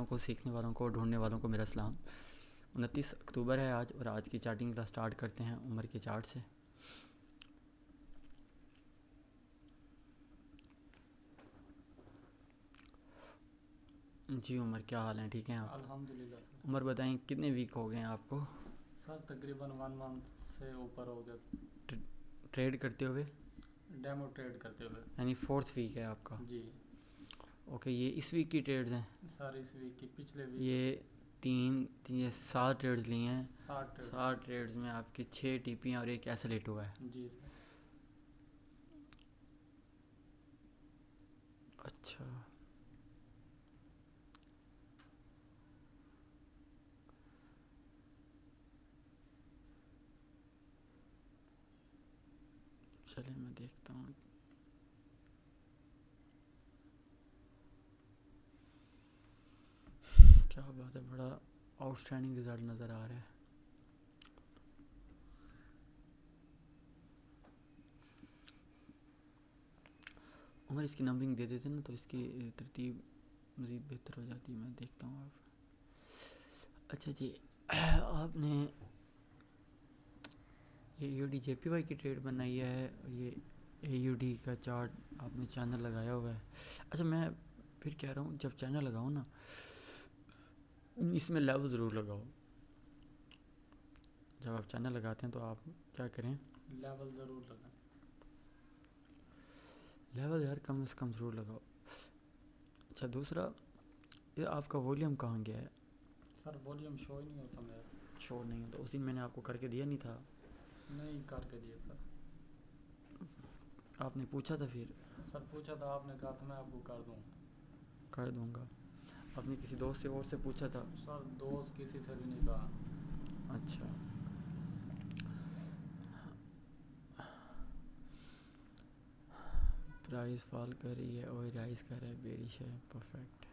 को सीखने वालों को ढूंढने वालों को मेरा सलाम। 29 अक्टूबर है आज और आज की चार्टिंग क्लास स्टार्ट करते हैं उमर के चार्ट से। जी उमर, क्या हाल है? ठीक हैं आप? अल्हम्दुलिल्लाह सर। उमर बताएं, कितने वीक हो गए हैं आपको सर तकरीबन 1 मंथ से ऊपर हो गया ट्रेड करते हुए? डेमो ट्रेड करते हुए। यानी फोर्थ वीक है आपका? जी ओके, ये इस वीक की ट्रेड्स हैं? सर, इस वीक की पिछले वीक ये ये 7 ट्रेड्स लिए हैं। 60 ट्रेड। 7 ट्रेड्स में आपकी 6 टीपियाँ और एक एसलेट हुआ है। जी सर। अच्छा, चलिए मैं देखता हूँ। क्या बात है, बड़ा आउटस्टैंडिंग रिजल्ट नज़र आ रहा है। उमर इसकी नंबरिंग दे देते ना तो इसकी तरतीब मज़ीद बेहतर हो जाती है। मैं देखता हूँ आप। अच्छा जी, आपने ये AUD JPY की ट्रेड बनाई है और ये AUD का चार्ट आपने चैनल लगाया हुआ है। अच्छा, मैं फिर कह रहा हूँ, जब चैनल लगाओ ना इसमें लेवल ज़रूर लगाओ। जब आप चैनल लगाते हैं तो आप क्या करें, लेवल ज़रूर लगा। लेवल यार कम से कम ज़रूर लगाओ। अच्छा, दूसरा, ये आपका वॉल्यूम कहाँ गया है? सर वॉल्यूम शो ही नहीं होता मेरा। शो नहीं होता? उस दिन मैंने आपको करके दिया नहीं था? नहीं करके दिया सर। आपने पूछा था फिर? सर पूछा था, आपने कहा था मैं आपको कर दूँ। कर दूंगा। आपने किसी दोस्त से और से पूछा था? सर दोस्त किसी से भी नहीं कहा। अच्छा, प्राइस फॉल कर रही है और राइज कर रहा है, बेरिश है। परफेक्ट।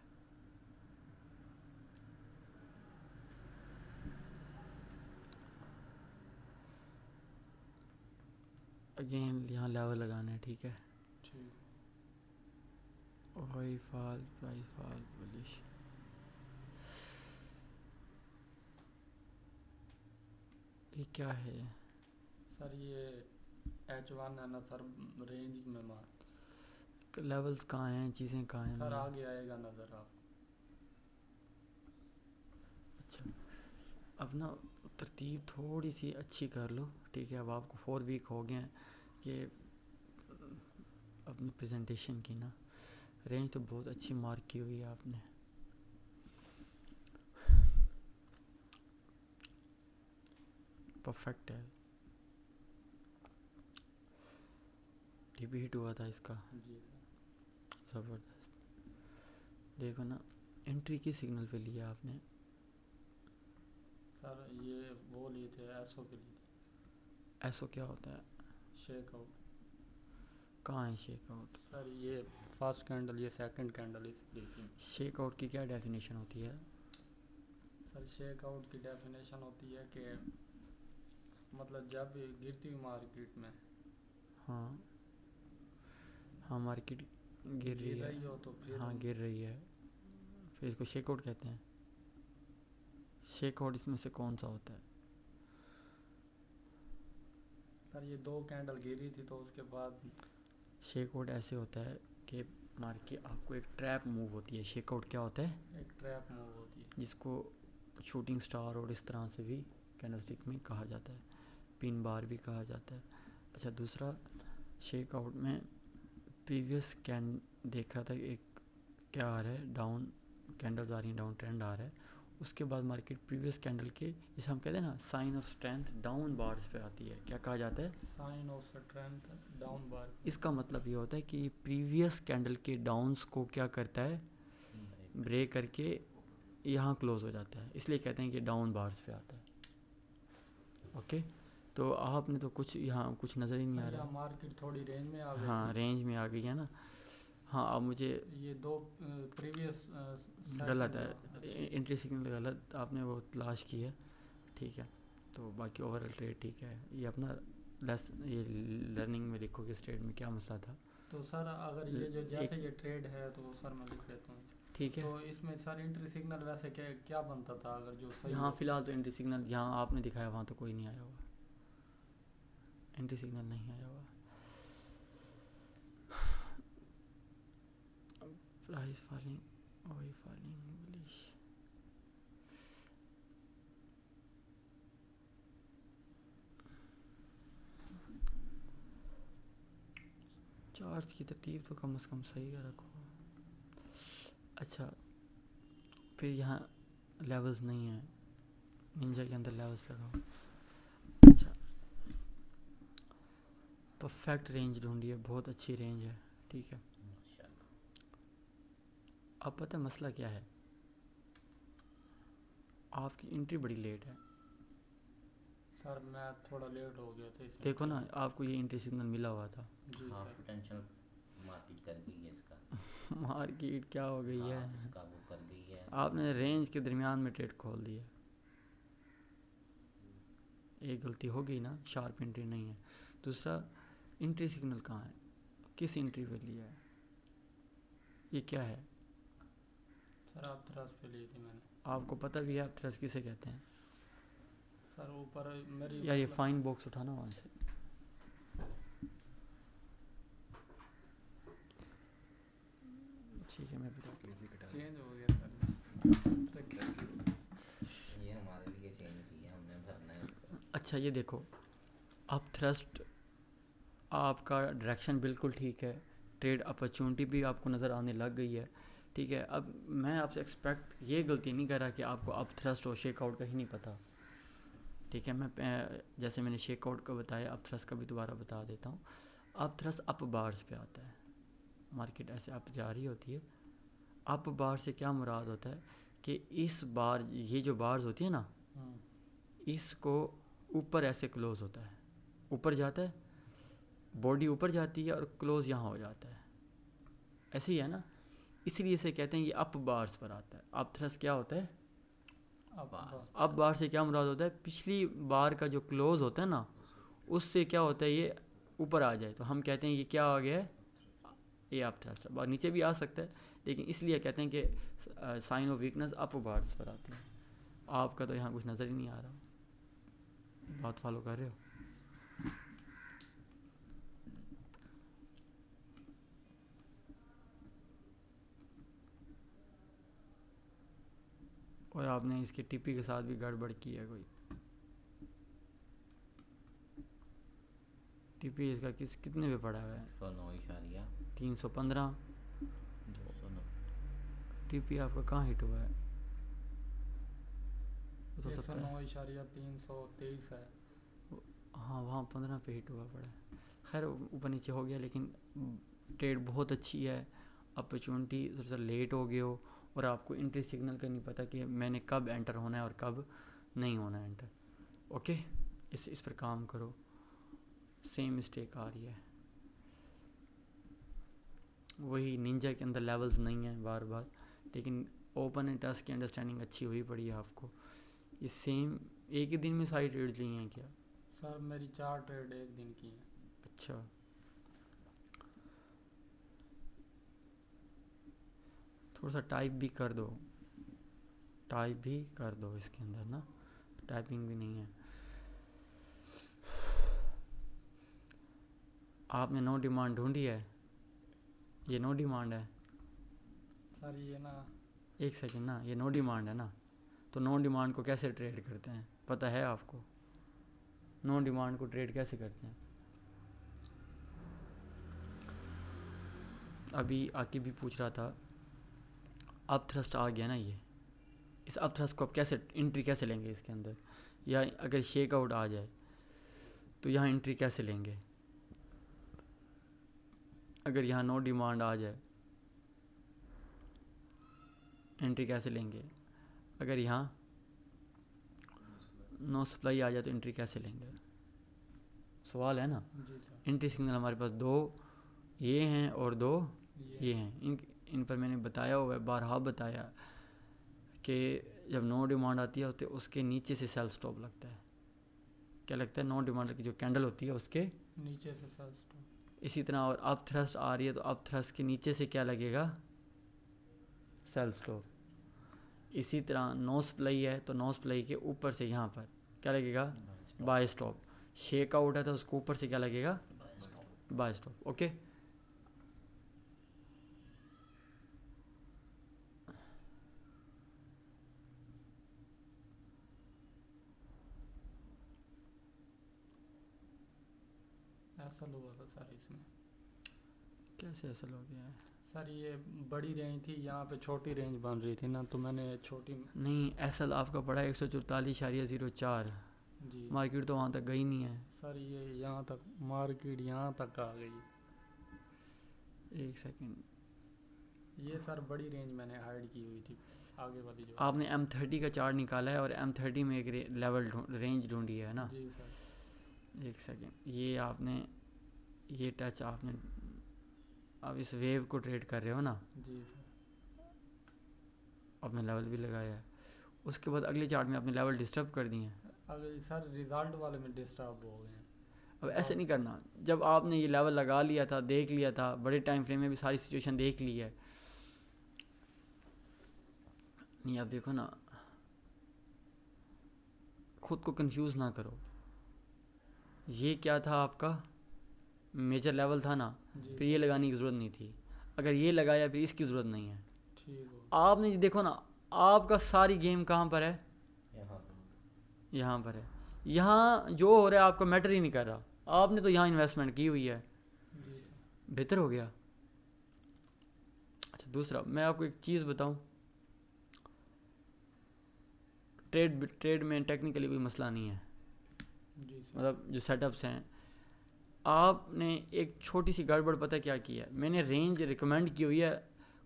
अगेन यहाँ लेवल लगाना है, ठीक है? ठीक। ओए फॉल, प्राइस फॉल, बुलिश। ये क्या है? सर ये H1 है ना सर, रेंज में मार। लेवल्स कहाँ हैं, चीज़ें कहाँ हैं? सर मैं आगे आएगा नज़र आप। अच्छा, अब ना तरतीब थोड़ी सी अच्छी कर लो, ठीक है? अब आपको 4 वीक हो गए हैं कि अपनी प्रेजेंटेशन की ना रेंज तो बहुत अच्छी मार्क की हुई है आपने। परफेक्ट है। TP हिट हुआ था इसका, जी सर। ज़बरदस्त। देखो ना, एंट्री की सिग्नल पे लिया आपने। सर ये वो लिए थे, एसओ के लिए थे। ऐसो क्या होता है? Shake out. कहाँ है शेक आउट? सर ये फर्स्ट कैंडल, ये सेकंड कैंडल इस देखिए। शेक आउट की क्या डेफिनेशन होती है? सर शेक आउट की डेफिनेशन होती है कि मतलब जब गिरती हुई मार्केट में हाँ हाँ, मार्केट गिर रही गिर है। रही हो तो फिर हाँ गिर रही है, फिर इसको शेक आउट कहते हैं। शेक आउट इसमें से कौन सा होता है? सर ये 2 कैंडल गिरी थी तो उसके बाद शेक आउट ऐसे होता है कि मार्केट आपको एक ट्रैप मूव होती है। शेक आउट क्या होता है? एक ट्रैप मूव होती है। जिसको शूटिंग स्टार और इस तरह से भी कैंडलस्टिक में कहा जाता है, पिन बार भी कहा जाता है। अच्छा, दूसरा, शेक आउट में प्रीवियस कैंड देखा था एक क्या आ रहा है, डाउन कैंडल्स आ रही हैं, डाउन ट्रेंड आ रहा है। उसके बाद मार्केट प्रीवियस कैंडल के, जैसे हम कहते हैं ना, sign of strength down bars पे आती है। क्या कहा जाता है? Sign of strength down bar. इसका मतलब ये होता है कि प्रीवियस कैंडल के डाउन्स को क्या करता है, ब्रेक करके यहाँ क्लोज हो जाता है, इसलिए कहते हैं कि डाउन बार्स पे आता है। ओके, तो आपने तो कुछ यहाँ कुछ नज़र ही नहीं आ सर रहा यहाँ है। मार्केट थोड़ी रेंज में आ गई हाँ, थी। रेंज में आ गई है ना। हाँ, अब मुझे ये 2 प्रीवियस गलत सेकंड। है, अच्छा एंट्री सिग्नल गलत आपने वो तलाश की है, ठीक है? तो बाकी ओवरऑल ट्रेड ठीक है। ये अपना ये लर्निंग में लिखो कि इस ट्रेड में क्या मसला था। तो सर अगर ये जो जैसे एक ये ट्रेड है तो सर मैं लिख लेता हूँ। ठीक है। तो इसमें सर एंट्री सिग्नल वैसे क्या क्या बनता था अगर जो सही यहाँ हो? फ़िलहाल तो एंट्री सिग्नल जहाँ आपने दिखाया वहाँ तो कोई नहीं आया हुआ, एंट्री सिग्नल नहीं आया हुआ। प्राइस फॉलिंग, वही फॉलिंग इंग्लिश। चार्ज की तरतीब तो कम से कम सही का रखो। अच्छा, फिर यहाँ लेवल्स नहीं है, निंजा के अंदर लेवल्स लगाओ। अच्छा, परफेक्ट रेंज ढूंढिए, बहुत अच्छी रेंज है, ठीक है। अब पता है मसला क्या है, आपकी एंट्री बड़ी लेट है। सर मैं थोड़ा लेट हो गया था इसमें। देखो ना, आपको ये एंट्री सिग्नल मिला हुआ था। जी हाँ, सर। पोटेंशियल मार्केट कर गई है इसका। मार्केट क्या हो गई है, हाँ, इसका वो कर गई है। आपने रेंज के दरमियान में ट्रेड खोल दिया, एक गलती हो गई ना, शार्प एंट्री नहीं है। दूसरा, एंट्री सिग्नल कहाँ है, किस एंट्री पे लिया है, ये क्या है? सर आप थ्रस्ट पे ली थी मैंने। आपको पता भी है आप थ्रस्ट किसे कहते हैं? सर ऊपर मेरी या ये फाइन बॉक्स उठाना वहाँ से। ठीक है, मैं बता। चेंज हो गया सर। ये हमारे लिए चेंज की है, हमने भरना है उसको। अच्छा, ये देखो, अब थ्रस्ट आपका डायरेक्शन बिल्कुल ठीक है, ट्रेड अपॉर्चुनिटी भी आपको नज़र आने लग गई है, ठीक है। अब मैं आपसे एक्सपेक्ट ये गलती नहीं कर रहा कि आपको अब थ्रस्ट और शेक आउट का ही नहीं पता, ठीक है। मैं जैसे मैंने शेक आउट का बताया, अब थ्रस्ट का भी दोबारा बता देता हूँ। अब थ्रस्ट अप बार्स पे आता है, मार्केट ऐसे अप जा रही होती है। अप बार से क्या मुराद होता है कि इस बार, ये जो बार्स होती है ना, इसको ऊपर ऐसे क्लोज होता है, ऊपर जाता है, बॉडी ऊपर जाती है और क्लोज यहाँ हो जाता है, ऐसे ही है ना, इसलिए इसे कहते हैं ये अप बार्स पर आता है। अप थ्रस्ट क्या होता है, अप बार से क्या मुराद होता है, पिछली बार का जो क्लोज होता है ना, उससे क्या होता है ये ऊपर आ जाए तो हम कहते हैं ये क्या आ गया है, ये अप थ्रस्ट। बार नीचे भी आ सकता है, लेकिन इसलिए कहते हैं कि sign of weakness up bars पर आती है। आपका तो यहाँ कुछ नज़र ही नहीं आ रहा, बात फॉलो कर रहे हो? और आपने इसके टीपी के साथ भी गड़बड़ की है कोई। टीपी इसका कितने पे पड़ा हुआ है? 109 315। 209। टीपी आपका कहाँ हिट हुआ है? वो तो सब 109.323 है। हाँ, वहाँ 15 पे हिट हुआ पड़ा है। खैर ऊपर नीचे हो गया, लेकिन ट्रेड बहुत अच्छी है। अपॉर्चुनिटी थोड़ा सा लेट हो गए हो और आपको एंट्री सिग्नल का नहीं पता कि मैंने कब एंटर होना है और कब नहीं होना है एंटर। ओके, इस पर काम करो, सेम मिस्टेक आ रही है। वही निंजा के अंदर लेवल्स नहीं है बार बार, लेकिन ओपन एंड टस्क की अंडरस्टैंडिंग अच्छी हुई पड़ी है आपको। ये सेम एक ही दिन में सारी ट्रेड्स ली हैं क्या? सर मेरी 4 ट्रेड एक दिन की हैं। अच्छा, थोड़ा सा टाइप भी कर दो, टाइप भी कर दो इसके अंदर ना, टाइपिंग भी नहीं है। आपने नो डिमांड ढूंढी है, ये नो डिमांड है। सर ये ना, एक सेकंड ना, ये नो डिमांड है ना, तो नो डिमांड को कैसे ट्रेड करते हैं पता है आपको? नो डिमांड को ट्रेड कैसे करते हैं? अभी आके भी पूछ रहा था, अब थ्रस्ट आ गया ना, ये इस अब थ्रस्ट को अब कैसे एंट्री कैसे लेंगे इसके अंदर, या अगर शेक आउट आ जाए तो यहाँ एंट्री कैसे लेंगे? अगर यहाँ नो डिमांड आ जाए एंट्री कैसे लेंगे? अगर यहाँ नो सप्लाई आ जाए तो एंट्री कैसे लेंगे? सवाल है ना। जी सर। एंट्री सिग्नल हमारे पास 2 ये हैं और 2 ये हैं। इन पर मैंने बताया हुआ है, बारहा बताया कि जब नो डिमांड आती है तो उसके नीचे से सेल स्टॉप लगता है। क्या लगता है? नो डिमांड की जो कैंडल होती है उसके नीचे से सर स्टॉप। इसी तरह, और अप थ्रस्ट आ रही है तो अप थ्रस्ट के नीचे से क्या लगेगा? Sell stop. इसी तरह नो सप्लाई है तो नो सप्लाई के ऊपर से यहाँ पर क्या लगेगा, बाय स्टॉप। शेक आउट है तो उसके ऊपर से क्या लगेगा, बाय स्टॉप। ओके, ऐसा हुआ था सर इसमें। कैसे ऐसा हो गया है? सर ये बड़ी रेंज थी, यहाँ पे छोटी रेंज बन रही थी ना, तो मैंने छोटी। नहीं, एसएल आपका पड़ा 144.04, जी मार्केट तो वहाँ तक गई नहीं है। सर ये यहाँ तक मार्केट यहाँ तक आ गई। एक सेकंड, ये सर बड़ी रेंज मैंने हाइड की हुई थी आगे वाली जो। आपने M30 का चार्ट निकाला है और M30 में एक लेवल रेंज ढूंढी है ना। जी सर। एक सेकंड, ये आपने ये टच आपने अब इस वेव को ट्रेड कर रहे हो ना, जी सर। आपने लेवल भी लगाया है। उसके बाद अगले चार्ट में आपने लेवल डिस्टर्ब कर दिए हैं। अगर सर रिजल्ट वाले में डिस्टर्ब हो गए हैं। अब ऐसे नहीं करना, जब आपने ये लेवल लगा लिया था, देख लिया था, बड़े टाइम फ्रेम में भी सारी सिचुएशन देख ली है। नहीं, आप देखो ना, खुद को कंफ्यूज ना करो। ये क्या था आपका मेजर लेवल था ना, जी फिर ये लगाने की ज़रूरत नहीं थी। अगर ये लगाया फिर इसकी ज़रूरत नहीं है। ठीक हो। आपने ये देखो ना, आपका सारी गेम कहाँ पर है, यहाँ यहाँ पर है। यहाँ जो हो रहा है आपका मैटर ही नहीं कर रहा, आपने तो यहाँ इन्वेस्टमेंट की हुई है, जी सर। बेहतर हो गया। अच्छा, दूसरा मैं आपको एक चीज़ बताऊं, ट्रेड में टेक्निकली कोई मसला नहीं है। जी सर। मतलब जो सेटअप्स हैं, आपने एक छोटी सी गड़बड़ पता है क्या की है, मैंने रेंज रिकमेंड की हुई है,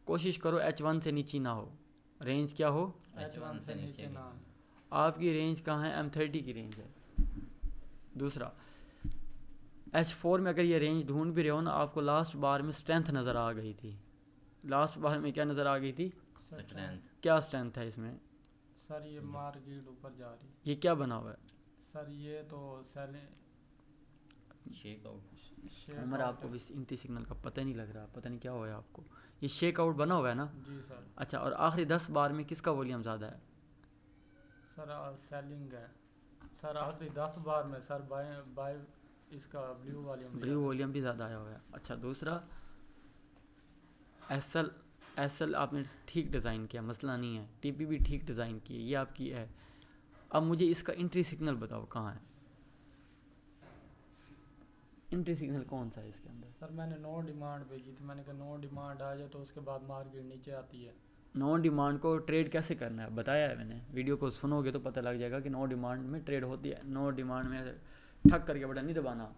कोशिश करो H1 से नीचे ना हो। रेंज क्या हो, H1 से नीचे ना। आपकी रेंज कहाँ है, M30 की रेंज है। दूसरा, H4 में अगर ये रेंज ढूंढ भी रहे हो ना, आपको लास्ट बार में स्ट्रेंथ नज़र आ गई थी। लास्ट बार में क्या नज़र आ गई थी, स्ट्रेंथ क्या स्ट्रेंथ है इसमें, सर ये मार्केट ऊपर जा रही। ये क्या बना हुआ है। सर ये तो सेलिंग शेक आउट। शेयर उमर, आउट आपको है। भी इंटी सिग्नल का पता ही नहीं लग रहा, पता नहीं क्या हुआ है आपको। ये शेक आउट बना हुआ है ना। जी सर। अच्छा, और आखिरी 10 बार में किसका वॉल्यूम ज़्यादा है, सर सेलिंग है। सर आखिरी 10 बार में सर बाय बाय इसका ब्लू वॉल्यूम। ब्लू वॉल्यूम भी ज़्यादा आया हुआ है। अच्छा, दूसरा एसएल आपने ठीक डिज़ाइन किया, मसला नहीं है। टीपी भी ठीक डिज़ाइन की है, ये आपकी है। अब मुझे इसका इंट्री सिग्नल बताओ कहाँ है, इंट्री सिग्नल कौन सा है इसके अंदर। सर मैंने नो डिमांड भेजी थी, मैंने कहा नो डिमांड आ जाए तो उसके बाद मार्केट नीचे आती है। नो डिमांड को ट्रेड कैसे करना है बताया है मैंने, वीडियो को सुनोगे तो पता लग जाएगा कि नो डिमांड में ट्रेड होती है। नो डिमांड में ठक करके बटन नहीं दबाना,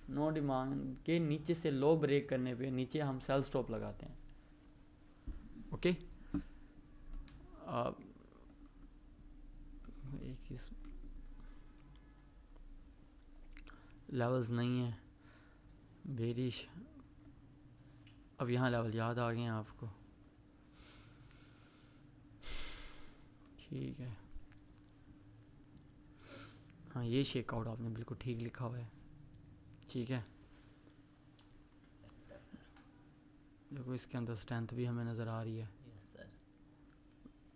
नो डिमांड के नीचे से लो ब्रेक करने पे नीचे हम सेल स्टॉप लगाते हैं। ओके, एक चीज़, लेवल्स नहीं है बेरिश, अब यहाँ लेवल याद आ गए हैं आपको, ठीक है। हाँ, ये शेक आउट आपने बिल्कुल ठीक लिखा हुआ है, ठीक है। देखो इसके अंदर स्ट्रेंथ भी हमें नज़र आ रही है। Yes sir.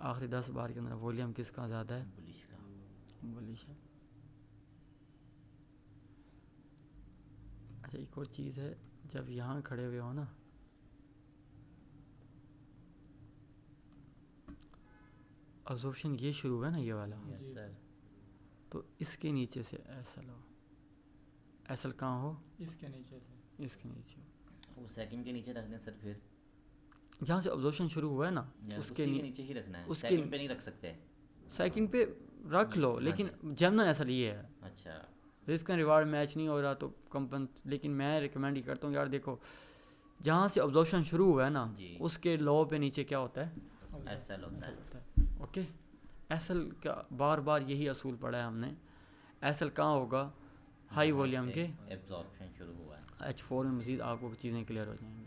आखिरी 10 बार के अंदर वॉल्यूम किसका ज़्यादा है, बुलिश का। बुलिश है। अच्छा, एक और चीज़ है, जब यहाँ खड़े हुए हो ना, अब्जॉर्प्शन ये शुरू हुआ है ना, ये वाला, यस जी सर। तो इसके नीचे से एसएल हो, एसएल कहाँ हो, इसके नीचे से। इसके नीचे हो। वो सेकंड के नीचे रख दें सर फिर। जहाँ से अब्जॉर्प्शन शुरू हुआ है ना, या उसके उसी के नीचे ही रखना है, उसके सेकंड पे नहीं रख सकते। सेकंड पे रख लो, हाँ लेकिन जनरल एसएल ये है, अच्छा। रिस्क एंड रिवार्ड मैच नहीं हो रहा तो कंपन, लेकिन मैं रिकमेंड ही करता हूँ यार, देखो जहाँ से ऑब्जॉर्प्शन शुरू हुआ है ना, जी। उसके लो पे नीचे क्या होता है, एसएल होता है। होता है। ओके, एसएल का बार बार यही असूल पढ़ा है हमने। एसएल कहाँ होगा, हाई जहाँ वॉल्यूम से के एब्जॉर्प्शन शुरू हुआ है। H4 में मज़ीद आपको चीज़ें क्लियर हो जाएंगी।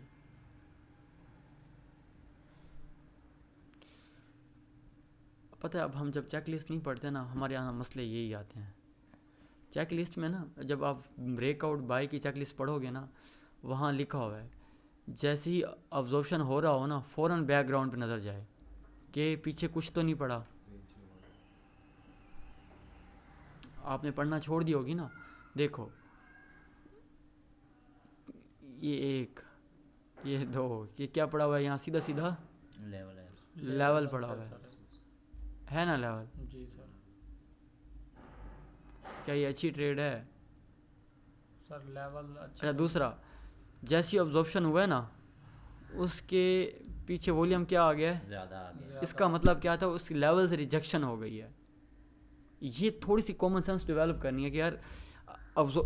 पता है, अब हम जब चेक लिस्ट नहीं पढ़ते ना, हमारे यहाँ मसले यही आते हैं। चेक लिस्ट में ना, जब आप ब्रेकआउट बाय की चेक लिस्ट पढ़ोगे ना, वहाँ लिखा हुआ है जैसे ही अब्जॉर्प्शन हो रहा हो ना, फ़ौरन बैकग्राउंड पे नज़र जाए, कि पीछे कुछ तो नहीं पड़ा। आपने पढ़ना छोड़ दी होगी ना। देखो ये 1, ये 2, ये क्या पड़ा हुआ है यहाँ सीधा सीधा लेवल है। लेवल पड़ा हुआ सर है ना लेवल। जी सर। क्या ये अच्छी ट्रेड है? सर लेवल अच्छा दूसरा, जैसी ऑब्जॉर्प्शन हुआ है ना उसके पीछे वॉल्यूम क्या आ गया है, ज़्यादा आ गया। इसका मतलब क्या था, उस लेवल से रिजेक्शन हो गई है। ये थोड़ी सी कॉमन सेंस डेवलप करनी है कि यार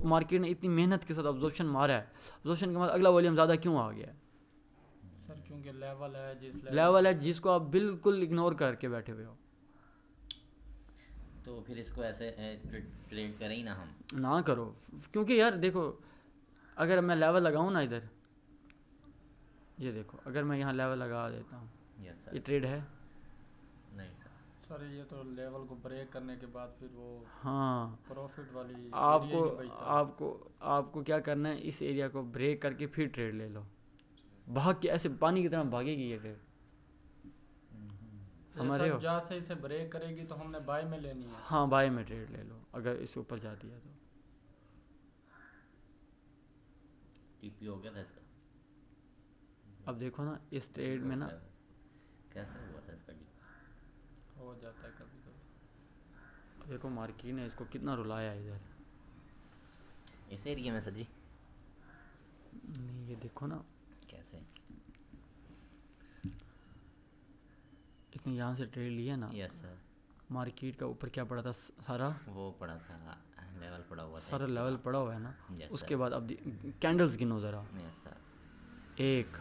मार्केट ने इतनी मेहनत के साथ ऑब्जॉर्प्शन मारा है, ऑब्जॉर्प्शन के बाद अगला वॉल्यूम ज़्यादा क्यों आ गया है? सर क्योंकि लेवल है, जिस लेवल है जिसको आप बिल्कुल इग्नोर करके बैठे हुए हो। तो फिर इसको ऐसे ट्रेड करें ही ना हम। ना करो, क्योंकि यार देखो अगर मैं लेवल लगाऊं ना इधर, ये देखो अगर मैं यहाँ लेवल लगा देता हूँ, यस ये सर। ट्रेड है? नहीं सर। सर ये तो लेवल को ब्रेक करने के बाद फिर वो हाँ, प्रॉफिट वाली आपको area ही नहीं बचता। आपको आपको क्या करना है, इस एरिया को ब्रेक करके फिर ट्रेड ले लो। भाग के ऐसे पानी की तरह भागेगी ये ट्रेड, समझ रहे हो? जहाँ से इसे ब्रेक करेगी तो हमने बाय में लेनी है। हाँ बाय में ट्रेड ले लो अगर इसके ऊपर जाती है तो। टीपी हो गया था इसका। अब देखो ना इस ट्रेड में ना, कैसे हुआ था इसका टीपी? हो जाता है कभी कभी। देखो मार्केट ने इसको कितना रुलाया इधर। इस एरिया में सर जी? नहीं ये देखो ना, कैसे? इसने यहाँ से ट्रेड लिया ना, यस सर। मार्केट का ऊपर क्या पड़ा था, सारा वो पड़ा था, लेवल पड़ा हुआ था। सारा लेवल पड़ा हुआ है ना। Yes, उसके sir. बाद अब कैंडल्स गिनो ज़रा, यस सर। 1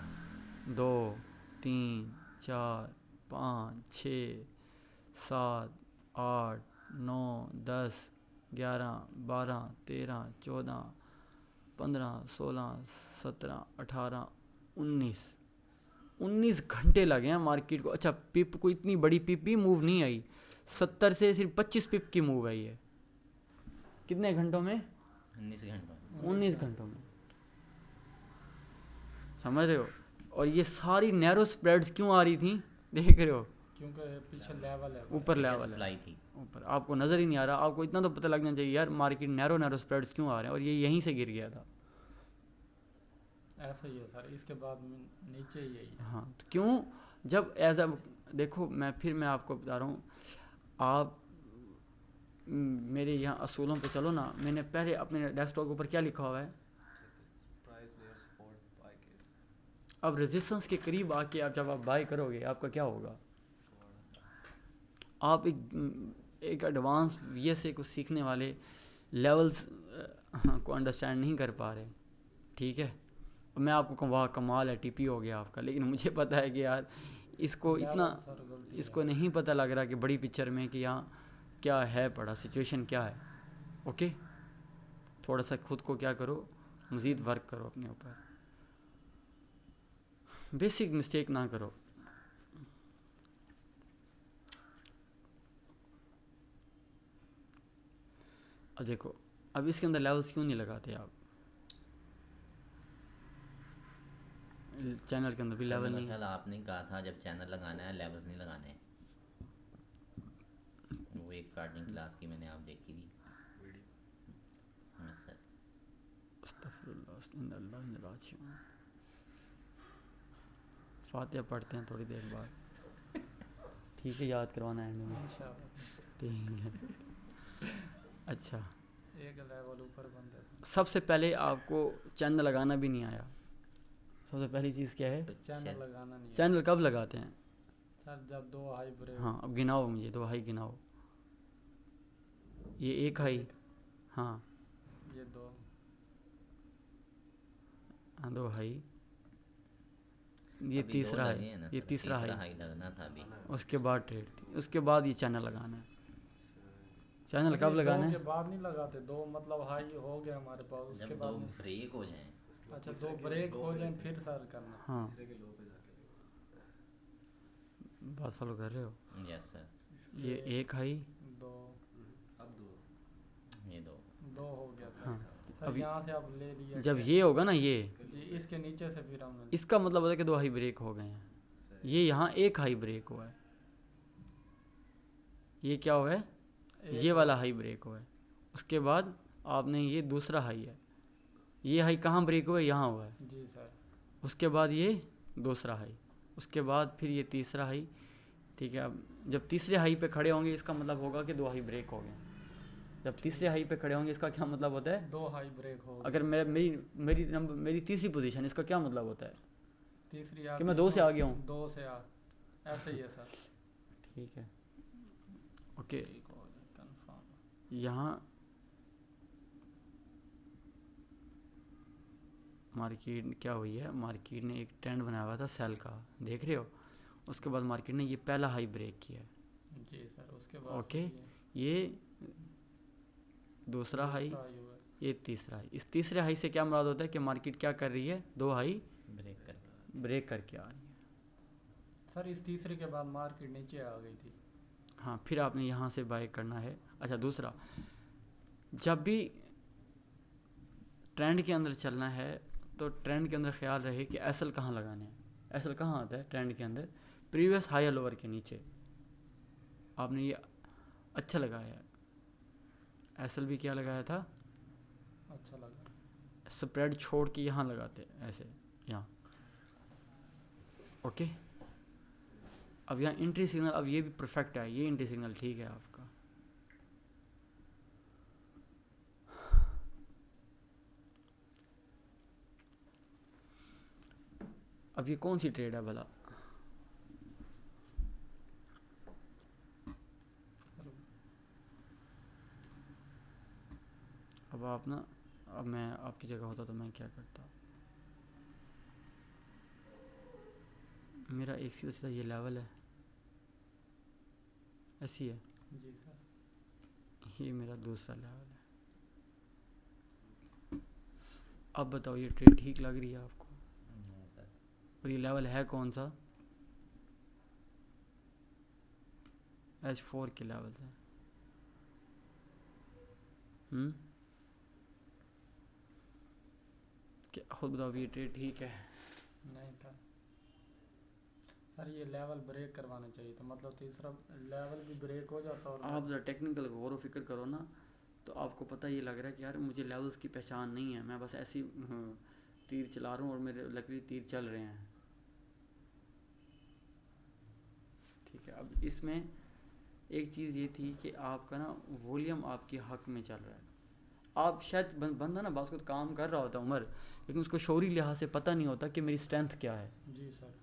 2 3 4 5 6 7 8 9 10 11 12 13 14 15 16 17 18 19 घंटे लगे हैं मार्केट को। अच्छा पिप को इतनी बड़ी पिप भी मूव नहीं आई, 70 से सिर्फ 25 पिप की मूव आई है। कितने घंटों में? 19 घंटों। 19 घंटों में, समझ रहे हो? और ये सारी नैरो स्प्रेड्स क्यों आ रही थी, देख रहे हो? क्योंकि पीछे लेवल है। ऊपर लेवल है, सप्लाई थी। ऊपर आपको नज़र ही नहीं आ रहा। आपको इतना तो पता लगना चाहिए यार मार्केट नैरो स्प्रेड्स क्यों आ रहे हैं, और ये यहीं से गिर गया था। ऐसा ही है सर, इसके बाद नीचे ही यही है। हाँ तो क्यों, जब एज अ देखो मैं आपको बता रहा हूँ, आप मेरे यहाँ असूलों पे चलो ना। मैंने पहले अपने डेस्कटॉप के ऊपर क्या लिखा हुआ है, अब रेजिस्टेंस के करीब आके आप जब आप बाय करोगे आपका क्या होगा, आप एक एडवांस VSA को सीखने वाले लेवल्स को अंडरस्टैंड नहीं कर पा रहे, ठीक है? मैं आपको वाह कमाल है टीपी हो गया आपका, लेकिन मुझे पता है कि यार इसको इतना इसको नहीं पता लग रहा कि बड़ी पिक्चर में कि यहाँ क्या है पड़ा, सिचुएशन क्या है। ओके, थोड़ा सा खुद को क्या करो, मज़ीद वर्क करो अपने ऊपर, बेसिक मिस्टेक ना करो। अब देखो अब इसके अंदर लेवल्स क्यों नहीं लगाते आप, चैनल के अंदर भी लेवल नहीं है। आपने कहा था जब चैनल लगाना है लेवल्स नहीं लगाने हैं। वो एक कार्डिंग क्लास की मैंने आप देखी थी। Yes sir. फातिहा पढ़ते हैं थोड़ी देर बाद, ठीक है? याद करवाना है एंड में, ठीक है? अच्छा, एक लेवल ऊपर बंद है। सबसे पहले आपको चैनल लगाना भी नहीं आया, सबसे पहली चीज़ क्या है, चैनल लगाना नहीं है चैनल कब लगाते हैं? सर, जब 2 हाई ब्रेक। हाँ अब गिनाओ, मुझे 2 हाई गिनाओ। ये 1 हाई, हाँ ये 2 हाँ 2 हाई, ये तीसरा है, ये तीसरा हाई लगना था अभी। उसके बाद ट्रेड थी, उसके बाद ये चैनल लगाना है। चैनल कब लगाना है? के बाद नहीं लगाते, 2 मतलब हाई हो गया हमारे पास, उसके जब बाद 2 ब्रेक हो जाएं। अच्छा 2 ब्रेक हो जाए फिर सर करना। हाँ बात फॉलो कर रहे हो? Yes sir. ये 1 हाई, 2 ये 2 हो गया था। हाँ सर अभी यहाँ से आप ले लिया जब क्या? ये होगा ना ये, जी इसके नीचे से फिर हमने इसका मतलब होता है कि 2 हाई ब्रेक हो गए हैं। ये यहाँ 1 हाई ब्रेक हुआ है, ये क्या हुआ है, ये वाला हाई ब्रेक हुआ है। उसके बाद आपने ये दूसरा हाई है, ये हाई कहाँ ब्रेक हुआ है, यहाँ हुआ है। जी सर। उसके बाद ये दूसरा हाई, उसके बाद फिर ये तीसरा हाई। ठीक है, अब जब तीसरे हाई पे खड़े होंगे इसका मतलब होगा कि 2 हाई ब्रेक हो गए। जब तीसरे हाई पे खड़े होंगे इसका क्या मतलब होता है, 2 हाई ब्रेक हो गए। अगर मेरी तीसरी पोजीशन, इसका क्या मतलब होता है तीसरी कि आपकी मैं 2 से आ गया हूँ। 2 से आ, ऐसे ही है सर। ठीक है, ओके। ठीक हो गया कंफर्म। यहाँ मार्केट क्या हुई है, मार्केट ने एक ट्रेंड बनाया हुआ था सेल का, देख रहे हो। उसके बाद मार्केट ने ये पहला हाई ब्रेक किया है। जी सर। उसके बाद ओके, ये दूसरा हाई, हुआ है। ये तीसरा हाई। इस तीसरे हाई से क्या मुराद होता है कि मार्केट क्या कर रही है, 2 हाई ब्रेक करके आ रही है। सर इस तीसरे के बाद मार्केट नीचे आ गई थी। हाँ, फिर आपने यहाँ से बाय करना है। अच्छा, दूसरा, जब भी ट्रेंड के अंदर चलना है तो ट्रेंड के अंदर ख्याल रहे कि एसएल कहाँ लगाने हैं। एसएल कहाँ आता है ट्रेंड के अंदर, प्रीवियस हाई या लोअर के नीचे। आपने ये अच्छा लगाया है, एसएल भी क्या लगाया था, अच्छा लगा। स्प्रेड छोड़ के यहाँ लगाते हैं ऐसे, यहाँ। ओके, अब यहाँ एंट्री सिग्नल, अब ये भी परफेक्ट है, ये एंट्री सिग्नल ठीक है आपका। अब ये कौन सी ट्रेड है भला, अब आप ना, अब मैं आपकी जगह होता तो मैं क्या करता। मेरा एक सीधा सीधा ये लेवल है, ऐसी है। जी सर। ये मेरा दूसरा लेवल है। अब बताओ ये ट्रेड ठीक लग रही है आपको, और ये लेवल है कौन सा, H4 के लेवल से। क्या खुद बताओ ये ट्रेड ठीक है। नहीं सर, सर ये लेवल ब्रेक करवाने चाहिए था, मतलब तीसरा लेवल भी ब्रेक हो जाता। और आप ज़रा टेक्निकल गौर व फिक्र करो ना, तो आपको पता ये लग रहा है कि यार मुझे लेवल्स की पहचान नहीं है, मैं बस ऐसी तीर चला रहा हूँ और मेरे लकड़ी तीर चल रहे हैं। ठीक है, अब इसमें एक चीज़ ये थी कि आपका ना वॉल्यूम आपके हक में चल रहा है। आप शायद बंदा ना बात को काम कर रहा होता उमर, लेकिन उसको शौरी लिहाज से पता नहीं होता कि मेरी स्ट्रेंथ क्या है, जी सर,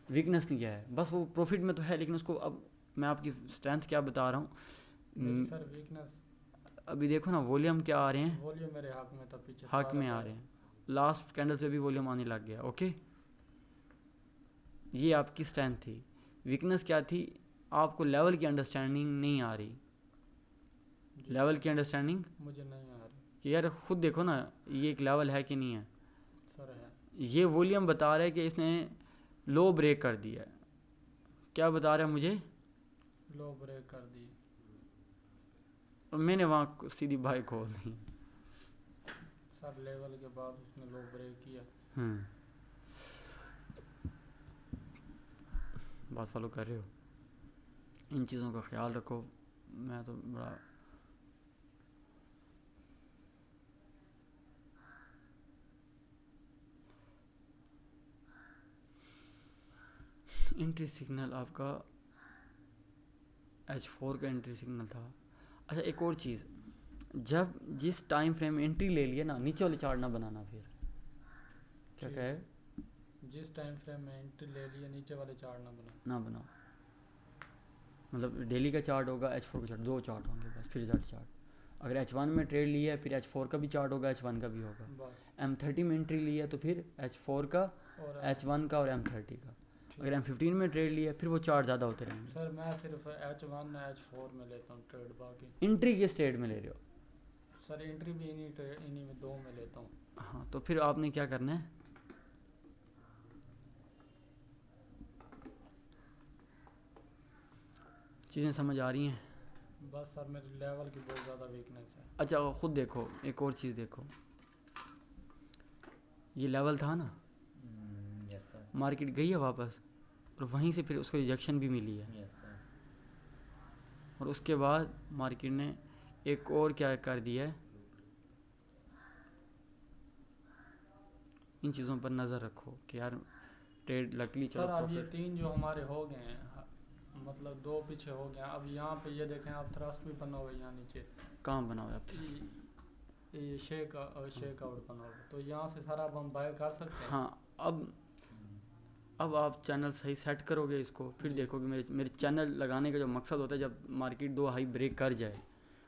वीकनेस नहीं क्या है। बस वो प्रॉफिट में तो है, लेकिन उसको, अब मैं आपकी स्ट्रेंथ क्या बता रहा हूँ। सर वीकनेस अभी देखो ना वॉल्यूम क्या आ रहे हैं, वॉल्यूम मेरे हक में था, पीछे हक में आ रहे हैं। लास्ट कैंडल से भी वॉल्यूम आने लग गया। ओके, ये आपकी स्ट्रेंथ थी। वीकनेस क्या थी, आपको लेवल की अंडरस्टैंडिंग नहीं आ रही। लेवल की अंडरस्टैंडिंग मुझे नहीं आ रही कि यार खुद देखो ना ये एक लेवल है कि नहीं है। सर। है, ये वॉल्यूम बता रहा है कि इसने लो ब्रेक कर दिया है। क्या बता रहा है मुझे, लो ब्रेक कर दी। और मैंने वहाँ सीधी बाई खोल दी। सर लेवल के बाद उसने लो ब्रेक किया। बात फॉलो कर रहे हो, इन चीज़ों का ख्याल रखो। मैं तो बड़ा एंट्री सिग्नल आपका H4 का एंट्री सिग्नल था। अच्छा, एक और चीज़, जब जिस टाइम फ्रेम में एंट्री ले लिया ना, नीचे वाले चार्ट ना बनाना फिर। क्या ठीक। कहे, जिस टाइम फ्रेम में एंट्री ले लिया नीचे वाले चार्ट ना बनाओ। मतलब डेली का चार्ट होगा, H4 का चार्ट, 2 चार्ट होंगे बस, फिर Z चार्ट। अगर H1 में ट्रेड लिया है फिर H4 का भी चार्ट होगा, H1 का भी होगा। बस। M30 में एंट्री लिया है तो फिर H4 का, और H1 का और M30 का। अगर M15 में ट्रेड लिया है फिर वो चार्ट ज़्यादा होते रहेंगे। सर मैं सिर्फ H1 H4 में लेता हूँ ट्रेड, बाकी एंट्री किस ट्रेड में ले रहे हो। सर एंट्री भी इन्हीं में 2 में लेता हूँ। हाँ, तो फिर आपने क्या करना है, चीज़ें समझ आ रही हैं। बस सर मेरे लेवल की बहुत ज़्यादा वीकनेस है। अच्छा, खुद देखो, एक और चीज़ देखो, ये लेवल था ना, यस सर, मार्केट गई है वापस, और वहीं से फिर उसको रिजेक्शन भी मिली है। Yes sir. और उसके बाद मार्केट ने एक और क्या कर दिया है, इन चीज़ों पर नज़र रखो कि यार ट्रेड लकली चलो सर अब ये प्रॉफिट। 3 जो हमारे हो गए हैं मतलब 2 पीछे हो गए हैं। अब यहाँ पे ये देखें आप थ्रस्ट भी बना हुआ है यहाँ नीचे, कहाँ बना हुआ है अब? ये शेक आउट बना हुआ है, तो यहाँ से सर अब हम बाय कर सकते हैं। हाँ, अब आप चैनल सही सेट करोगे इसको, फिर जी। देखोगे मेरे मेरे चैनल लगाने का जो मकसद होता है, जब मार्केट 2 हाई ब्रेक कर जाए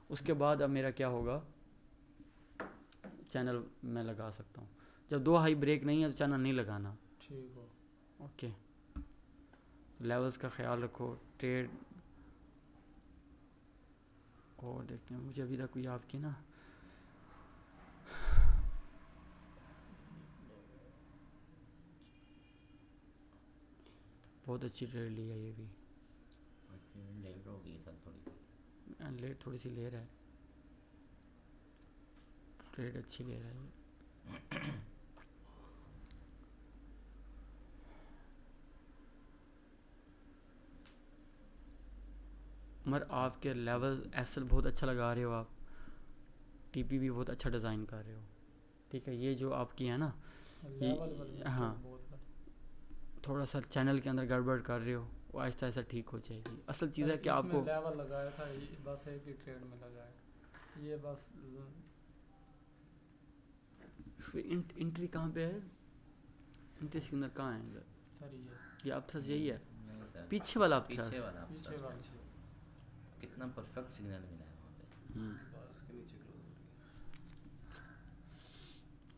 उसके बाद अब मेरा क्या होगा, चैनल मैं लगा सकता हूँ। जब 2 हाई ब्रेक नहीं है तो चैनल नहीं लगाना। ठीक हो। ओके, लेवल्स का ख्याल रखो, ट्रेड और देखते हैं। मुझे अभी तक कोई आपकी ना बहुत अच्छी ट्रेड ली है ये भी, लेट हो गई सर थोड़ी। लेट थोड़ी सी ले रहा है, ट्रेड अच्छी ले रहा है ये। मगर आपके लेवल एसएल बहुत अच्छा लगा रहे हो आप, टीपी भी बहुत अच्छा डिज़ाइन कर रहे हो, ठीक है। ये जो आपकी है ना, लेवल पर हाँ, बहुत है। थोड़ा सा चैनल के अंदर गड़बड़ कर रहे हो, वो आहिस्ता आहिस्ता ठीक हो जाएगी। असल चीज़ है कि इसमें आपको लेवल लगाया था बस एक ही ट्रेड में लगाया, ये बस एंट्री कहाँ पे है, एंट्री सिग्नल कहाँ है इधर? सर ये आप थ्रस्ट यही है, नहीं सर, पीछे वाला आप पीछे थ्रस्ट। वाला पीछे आपका वाला। सर। कितना परफेक्ट सिग्नल मिला है वहाँ पे। बस के नीचे क्लोज हो रही है।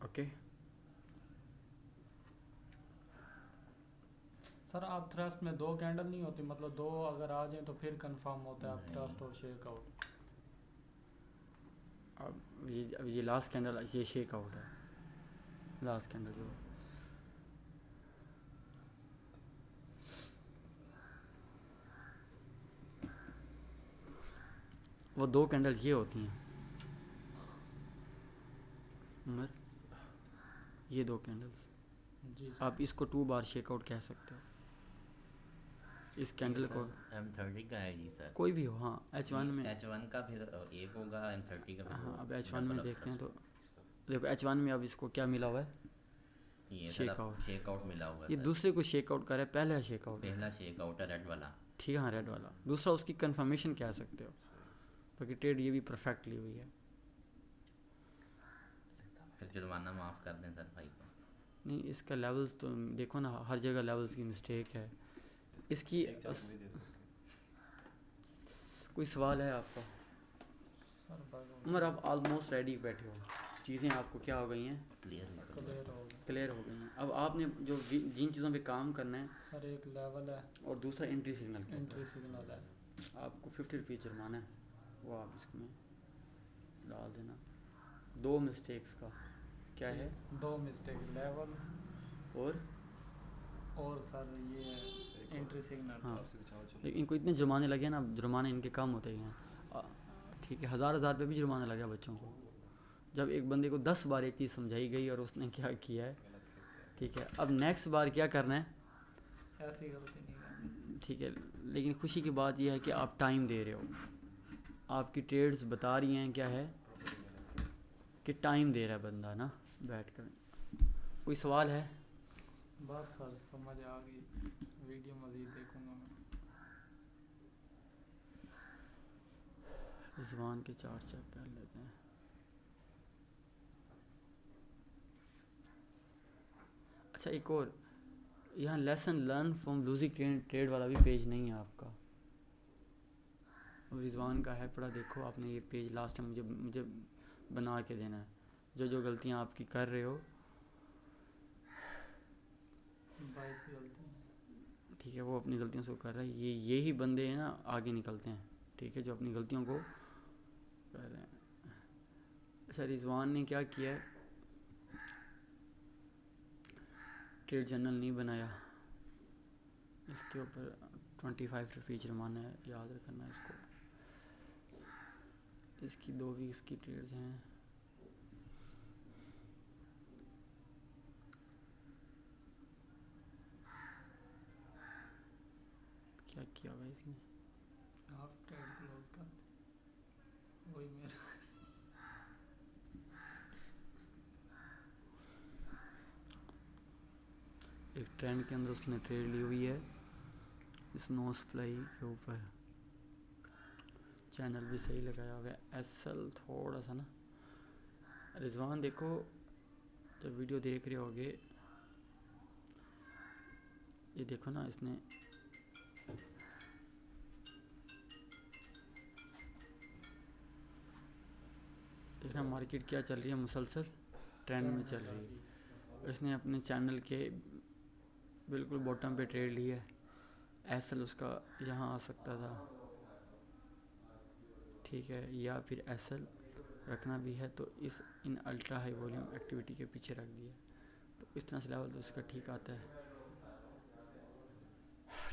ओके, सर आप थ्रस्ट में 2 कैंडल नहीं होती, मतलब 2 अगर आ जाए तो फिर कंफर्म होता है आप नहीं। थ्रस्ट और शेक आउट। अब ये लास्ट कैंडल, ये शेक आउट है, लास्ट कैंडल जो वो 2 कैंडल ये होती हैं उमर, ये 2 कैंडल्स। जी आप इसको 2 बार शेक आउट कह सकते हो, इस कैंडल को। M30 का है जी सर। कोई भी हो, हाँ, H1 में, H1 का फिर एक होगा, M30 का फिर हाँ, वो अब H1 में double देखते हैं तो thrust। देखो H1 में अब इसको क्या मिला हुआ है, ये shake sir out. Shake out मिला हुआ है ये सर। दूसरे को शेक आउट कर रहा है, पहला शेक आउट, पहला शेक आउट है रेड वाला। ठीक है, हाँ, रेड वाला। दूसरा उसकी कंफर्मेशन कह सकते हो, क्योंकि ट्रेड ये भी परफेक्टली हुई है। फिर जुर्माना माफ़ कर दें सर भाई को। नहीं, इसका लेवल्स तो देखो ना, हर जगह लेवल्स की मिस्टेक है इसकी। एक चांस भी दे दो उसके। कोई सवाल है आपका? सर बस उमर आप ऑलमोस्ट रेडी बैठे हो, चीज़ें आपको क्या हो गई हैं, क्लियर हो गया। क्लियर हो गया। क्लियर हो गई हैं। अब आपने जो जिन चीज़ों पे काम करना है, सर एक लेवल है, और दूसरा एंट्री सिग्नल के एंट्री ऊपर सिग्नल है। आपको 50 रुपीज़ जुर्माना है, वो आप इसमें डाल देना। 2 मिस्टेक्स का क्या है, 2 मिस्टेक लेवल और सर ये एंट्री सिग्नल। हाँ, आपसे बचाओ चलो। लेकिन इनको इतने जुर्माने लगे ना, जुर्माने इनके कम होते ही हैं। ठीक है, हज़ार रुपये भी जुर्माना लगा बच्चों को। जब एक बंदे को 10 बार एक चीज़ समझाई गई और उसने क्या किया है, गलत करते हैं। ठीक है, अब नेक्स्ट बार क्या करना है, ऐसी गलती नहीं करनी। ठीक है। लेकिन खुशी की बात यह है कि आप टाइम दे रहे हो, आपकी ट्रेड्स बता रही हैं क्या है कि टाइम दे रहा है बंदा ना बैठ कर। कोई सवाल है? बस सर समझ आ गई, वीडियो मज़ीद देखूंगा मैं। रिजवान के चार्ट चेक कर लेते हैं। अच्छा, एक और यहाँ lesson learn from losing trade वाला भी पेज नहीं है आपका। और रिजवान का है पड़ा, देखो आपने ये पेज लास्ट टाइम मुझे बना के देना है। जो गलतियाँ आपकी कर रहे हो, 22 गलती। ठीक है, वो अपनी गलतियों से कर रहा है। यही बंदे हैं ना आगे निकलते हैं, ठीक है, जो अपनी गलतियों को कर रहे हैं। अच्छा, रिजवान ने क्या किया है, ट्रेड जर्नल नहीं बनाया, इसके ऊपर 25 रुपीज़ जुर्माना है, याद रखना है इसको। इसकी 2 वीक्स की ट्रेड्स हैं। क्या किया हुआ इसने, हाफ ट्रेड क्लोज कोई मेरा एक ट्रेंड के अंदर उसने ट्रेड ली हुई है स्नो सप्लाई के ऊपर, चैनल भी सही लगाया हुआ है। एसएल थोड़ा सा ना, रिजवान देखो जब वीडियो देख रहे होगे, ये देखो ना इसने देखना मार्केट क्या चल रही है, मुसलसल ट्रेंड में चल रही है। इसने अपने चैनल के बिल्कुल बॉटम पे ट्रेड ली है। एसएल उसका यहाँ आ सकता था, ठीक है, या फिर एसएल रखना भी है तो इन अल्ट्रा हाई वॉल्यूम एक्टिविटी के पीछे रख दिया, तो इस तरह से लेवल तो इसका ठीक आता है।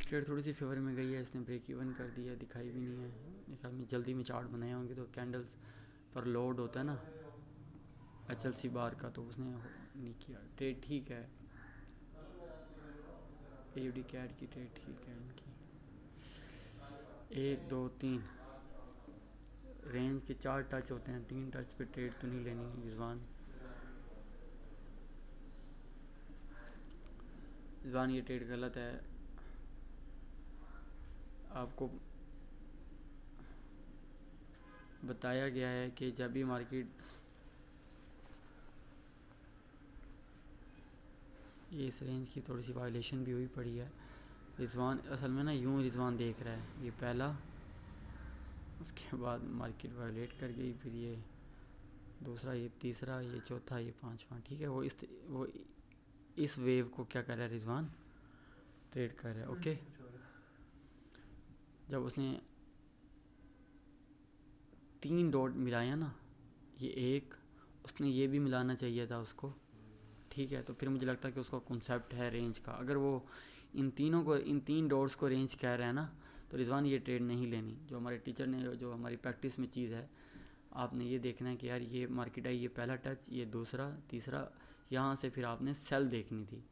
ट्रेड थोड़ी सी फेवर में गई है, इसने ब्रेक इवन कर दिया, दिखाई भी नहीं है। देखा मैं जल्दी में चार्ट बनाए होंगे तो कैंडल्स पर लोड होता है ना HLC बार का, तो उसने नहीं किया। ट्रेड ठीक है, AUD कैट की ट्रेड ठीक है इनकी। 1 2 3 रेंज के 4 टच होते हैं, 3 टच पे ट्रेड तो नहीं लेनी है। रिजवान ये ट्रेड गलत है। आपको बताया गया है कि जब भी मार्केट ये इस रेंज की थोड़ी सी वायलेशन भी हुई पड़ी है। रिजवान असल में ना यूँ रिजवान देख रहा है, ये पहला, उसके बाद मार्केट वायलेट कर गई, फिर ये दूसरा, ये तीसरा, ये चौथा, ये पांचवा, ठीक है। वो इस वेव को क्या कर रहा है रिजवान, ट्रेड कर रहा है। ओके, जब उसने 3 डॉट मिलाया ना, ये एक, उसने ये भी मिलाना चाहिए था उसको, ठीक है। तो फिर मुझे लगता है कि उसका कॉन्सेप्ट है रेंज का। अगर वो इन 3 डॉट्स को रेंज कह रहा है ना, तो रिजवान ये ट्रेड नहीं लेनी। जो हमारे टीचर ने, जो हमारी प्रैक्टिस में चीज़ है, आपने ये देखना है कि यार ये मार्केट आई, ये पहला टच, ये दूसरा, तीसरा, यहाँ से फिर आपने सेल देखनी थी।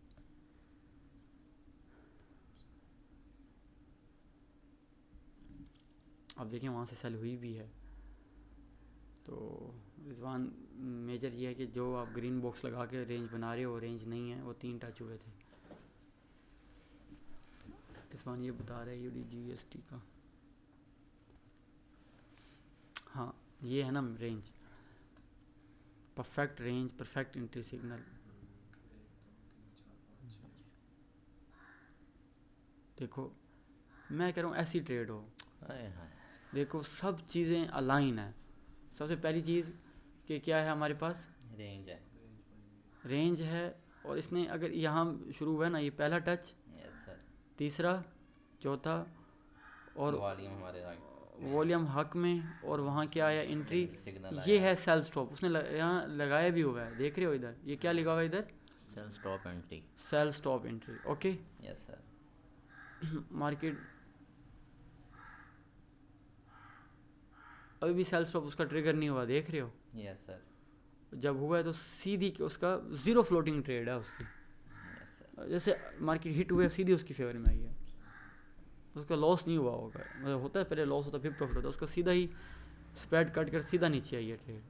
अब देखें वहाँ से सेल हुई भी है। तो रिजवान मेजर ये है कि जो आप ग्रीन बॉक्स लगा के रेंज बना रहे हो, रेंज नहीं है, वो 3 टच हुए थे। रिजवान ये बता रहे हैं UDGST का, हाँ ये है ना range, perfect range, perfect entry signal. देखो मैं कह रहा हूँ ऐसी ट्रेड हो, देखो सब चीज़ें अलाइन है। सबसे पहली चीज़ कि क्या है हमारे पास, रेंज है, और इसने अगर यहाँ शुरू हुआ है ना, ये पहला टच, तीसरा, चौथा, और वॉल्यूम हक में, और वहाँ क्या आया, एंट्री, ये है सेल स्टॉप। उसने यहाँ लगाया भी हुआ है, देख रहे हो इधर, ये क्या लिखा हुआ है इधर, sell stop entry, sell stop entry. Okay, yes sir. Market अभी भी सेल स्टॉप उसका ट्रिगर नहीं हुआ, देख रहे हो, यस सर। जब हुआ है तो सीधी उसका 0 फ्लोटिंग ट्रेड है उसकी, यस सर। जैसे मार्केट हिट हुआ सीधी उसकी फेवर में आई है, उसका लॉस नहीं हुआ होगा, मतलब होता है पहले लॉस होता है फिर प्रॉफिट होता है, उसका सीधा ही स्प्रेड कट कर सीधा नीचे आई है ट्रेड।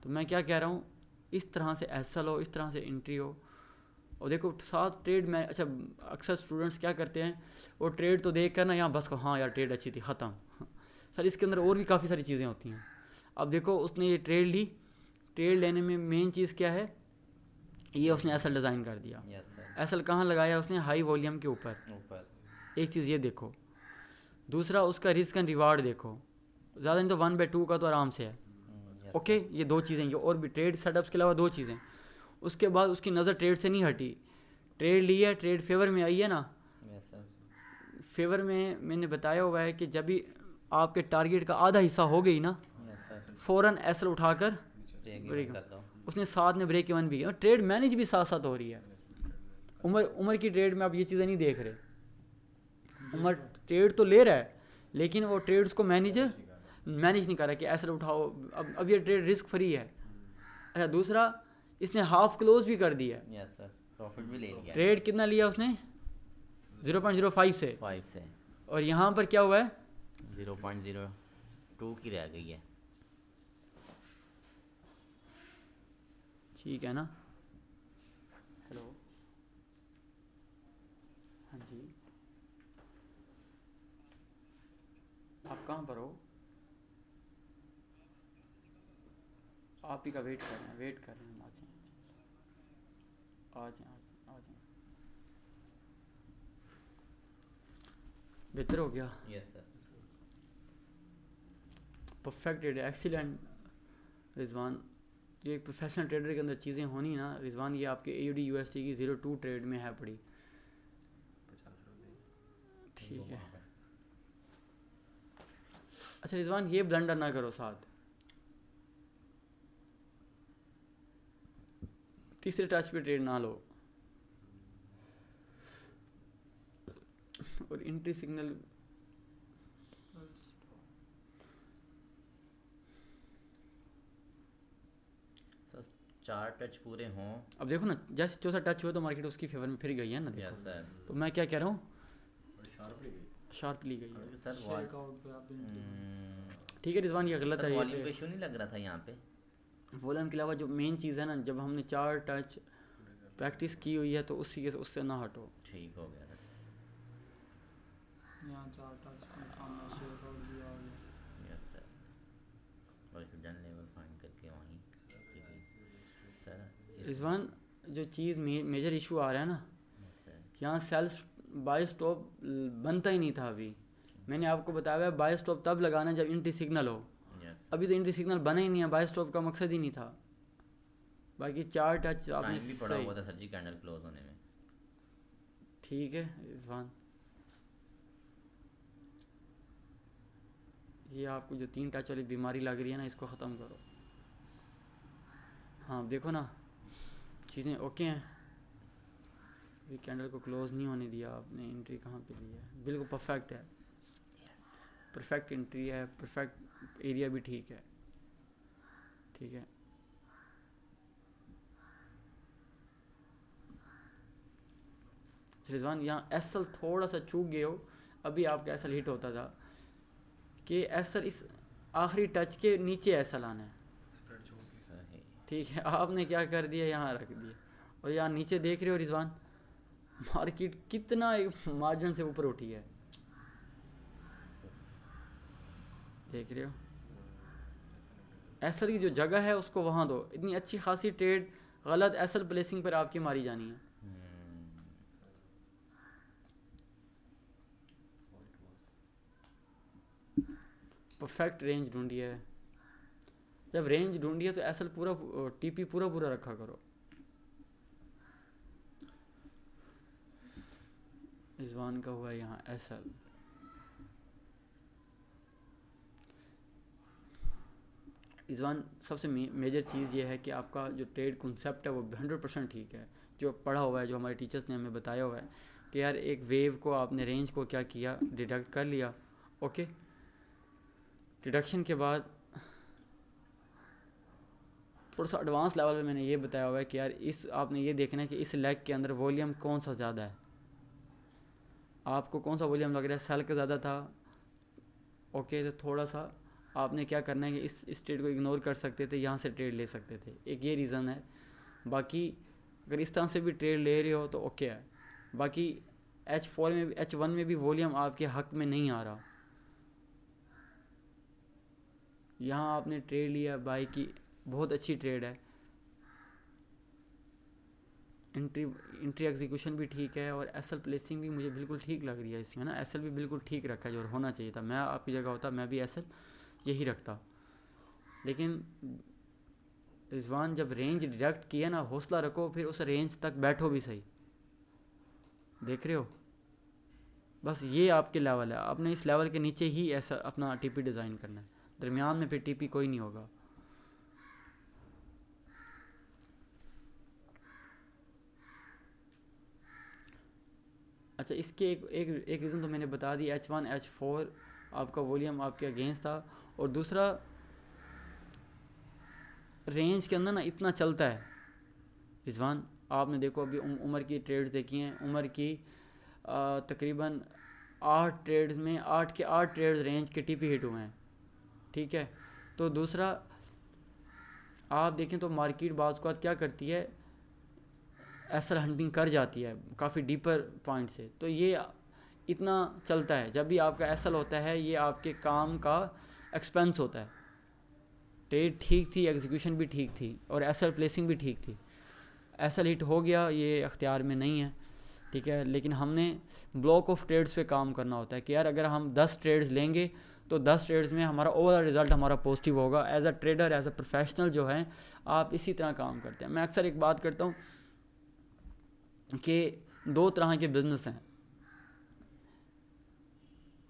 तो मैं क्या कह रहा हूँ, इस तरह से एसएल हो, इस तरह से एंट्री हो, और देखो साथ ट्रेड में, अच्छा अक्सर स्टूडेंट्स क्या करते हैं, वो ट्रेड तो देख कर ना यहाँ बस को, हाँ यार ट्रेड अच्छी थी, ख़त्म। सर इसके अंदर और भी काफ़ी सारी चीज़ें होती हैं। अब देखो उसने ये ट्रेड ली, ट्रेड लेने में मेन चीज़ क्या है, ये उसने एसएल डिज़ाइन कर दिया। एसएल कहाँ लगाया उसने, हाई वॉल्यूम के ऊपर। एक चीज़ ये देखो, दूसरा उसका रिस्क एंड रिवार्ड देखो, ज़्यादा नहीं तो 1/2 का तो आराम से है। ओके, ये 2 चीज़ें, ये और भी ट्रेड सेटअप्स के अलावा 2 चीज़ें। उसके बाद उसकी नज़र ट्रेड से नहीं हटी, ट्रेड ली है, ट्रेड फेवर में आई है ना, फेवर में मैंने बताया हुआ है कि जब भी आपके टारगेट का आधा हिस्सा हो गई ना, फ़ौरन एसएल उठाकर ब्रेक, उसने साथ में ब्रेक इवन भी किया, ट्रेड मैनेज भी साथ साथ हो रही है। उमर की ट्रेड में आप ये चीज़ें नहीं देख रहे, उमर ट्रेड तो ले रहा है लेकिन वो ट्रेड्स को मैनेज नहीं कर रहा कि एसएल उठाओ, अब ये ट्रेड रिस्क फ्री है। अच्छा दूसरा, इसने हाफ क्लोज भी कर दिया, प्रॉफिट भी ले लिया। ट्रेड कितना लिया उसने, 0.05 से, और यहाँ पर क्या हुआ है, 0.02 की रह गई है। ठीक है ना। हेलो, हाँ जी, आप कहाँ पर हो? आप ही का वेट कर रहे हैं, वेट कर रहे हैं, आ जाएं आ जाएं आ जाएं आ जाएं। बेहतर हो गया, yes sir. Perfect trade, excellent Rizwan. ये एक प्रोफेशनल ट्रेडर के अंदर चीज़ें होनी ना रिजवान, ये आपके AUD USD की 02 ट्रेड में है पड़ी। 50 ठीक है, अच्छा रिजवान ये ब्लंडर ना करो साथ, तीसरे टच पे ट्रेड ना लो, और एंट्री सिग्नल सर 4 टच पूरे हों। अब देखो ना, जैसे चौथा टच हुआ तो मार्केट उसकी फेवर में फिर गई है ना, देखो। Yes sir. तो मैं क्या कह रहा हूँ, और शार्पली गई। शार्पली गई है। सर शेकआउट पे आप एंट्री ठीक है रिजवान, ये गलत सर है वॉल्यूम ये का इशू नहीं लग रहा था यहाँ पे? वॉल्यूम के अलावा जो मेन चीज़ है ना, जब हमने 4 टच प्रैक्टिस की हुई है तो उसी के उससे ना हटो। ठीक हो गया सर। यहाँ 4 टच कंफर्म है, शेकआउट भी आ गया। Yes sir. और हिडन लेवल फाइंड करके वहीं सर रिजवान जो चीज़ मेजर इशू आ रहा है ना, यस सर। यहाँ सेल बाय स्टॉप बनता ही नहीं था अभी। मैंने आपको बताया है बाय स्टॉप तब लगाना जब एंट्री सिग्नल हो, यस अभी तो एंट्री सिग्नल बना ही नहीं है, बाय स्टॉप का मकसद ही नहीं था। बाकी 4 टच आपने टाइम भी पड़ा सही, हुआ था सर जी कैंडल क्लोज होने में। ठीक है रिजवान, ये आपको जो 3 टच वाली बीमारी लग रही है ना, इसको ख़त्म करो। हाँ देखो ना, चीज़ें ओके हैं, अभी कैंडल को क्लोज नहीं होने दिया आपने, एंट्री कहाँ पे ली है, बिल्कुल परफेक्ट है, परफेक्ट एंट्री है, परफेक्ट एरिया भी ठीक है, ठीक है। रिजवान यहाँ एसएल थोड़ा सा चूक गए हो, अभी आपका एसएल हिट होता था कि एसएल इस आखिरी टच के नीचे एसएल आना है, स्प्रेड छोड़ दी। सही। ठीक है। आपने क्या कर दिया, यहाँ रख दिया, और यहाँ नीचे देख रहे हो रिजवान, मार्केट कितना एक मार्जिन से ऊपर उठी है, देख रहे हो। एसएल की जो जगह है उसको वहाँ दो, इतनी अच्छी खासी ट्रेड गलत एसएल प्लेसिंग पर आपकी मारी जानी है। परफेक्ट रेंज ढूंढी है, जब रेंज ढूंढी है तो एसएल पूरा टीपी पूरा पूरा रखा करो। रिजवान का हुआ यहाँ एसएल, रिजवान सबसे मेजर चीज़ ये है कि आपका जो ट्रेड कॉन्सेप्ट है वो 100% ठीक है, जो पढ़ा हुआ है, जो हमारे टीचर्स ने हमें बताया हुआ है कि यार एक वेव को आपने रेंज को क्या किया, डिडक्ट कर लिया, ओके। डिडक्शन के बाद थोड़ा सा एडवांस लेवल पे मैंने ये बताया हुआ है कि यार इस आपने ये देखना है कि इस लेग के अंदर वॉल्यूम कौन सा ज़्यादा है, आपको कौन सा वॉल्यूम लग रहा है, सेल का ज़्यादा था, ओके। तो थोड़ा सा आपने क्या करना है कि इस ट्रेड को इग्नोर कर सकते थे, यहाँ से ट्रेड ले सकते थे, एक ये रीज़न है। बाकी अगर इस तरह से भी ट्रेड ले रहे हो तो ओके है। बाकी H4 में भी H1 में भी वॉल्यूम आपके हक में नहीं आ रहा, यहाँ आपने ट्रेड लिया बाई की, बहुत अच्छी ट्रेड है, एंट्री एग्जीक्यूशन भी ठीक है, और एसएल प्लेसिंग भी मुझे बिल्कुल ठीक लग रही है इसमें ना, एसएल भी बिल्कुल ठीक रखा है जो होना चाहिए था। मैं आपकी जगह होता मैं भी एसएल यही रखता, लेकिन रिजवान जब रेंज डिडक्ट किया ना, हौसला रखो, फिर उस रेंज तक बैठो भी सही, देख रहे हो। बस ये आपके लेवल है, आपने इस लेवल के नीचे ही ऐसा अपना टीपी डिज़ाइन करना है, दरमियान में फिर टीपी कोई नहीं होगा। अच्छा इसके एक रीज़न तो मैंने बता दी, H1 H4 आपका वॉल्यूम आपके अगेंस्ट था, और दूसरा रेंज के अंदर ना इतना चलता है रिजवान। आपने देखो अभी उमर की ट्रेड्स देखी हैं, उमर की तकरीबन 8 ट्रेड्स में 8 के 8 ट्रेड्स रेंज के टीपी हिट हुए हैं, ठीक है। तो दूसरा आप देखें तो मार्केट बाज़ का क्या करती है, एसल हंटिंग कर जाती है काफ़ी डीपर पॉइंट से। तो ये इतना चलता है, जब भी आपका एसल होता है ये आपके काम का एक्सपेंस होता है। ट्रेड ठीक थी, एग्जीक्यूशन भी ठीक थी और एसल प्लेसिंग भी ठीक थी। एसल हिट हो गया, ये अख्तियार में नहीं है, ठीक है। लेकिन हमने ब्लॉक ऑफ ट्रेड्स पे काम करना होता है कि यार अगर हम 10 ट्रेड्स लेंगे तो 10 ट्रेड्स में हमारा ओवरऑल रिज़ल्ट हमारा पॉजिटिव होगा। As a trader, as a professional जो है आप इसी तरह काम करते हैं। मैं अक्सर एक बात करता हूँ कि 2 तरह के बिज़नेस हैं,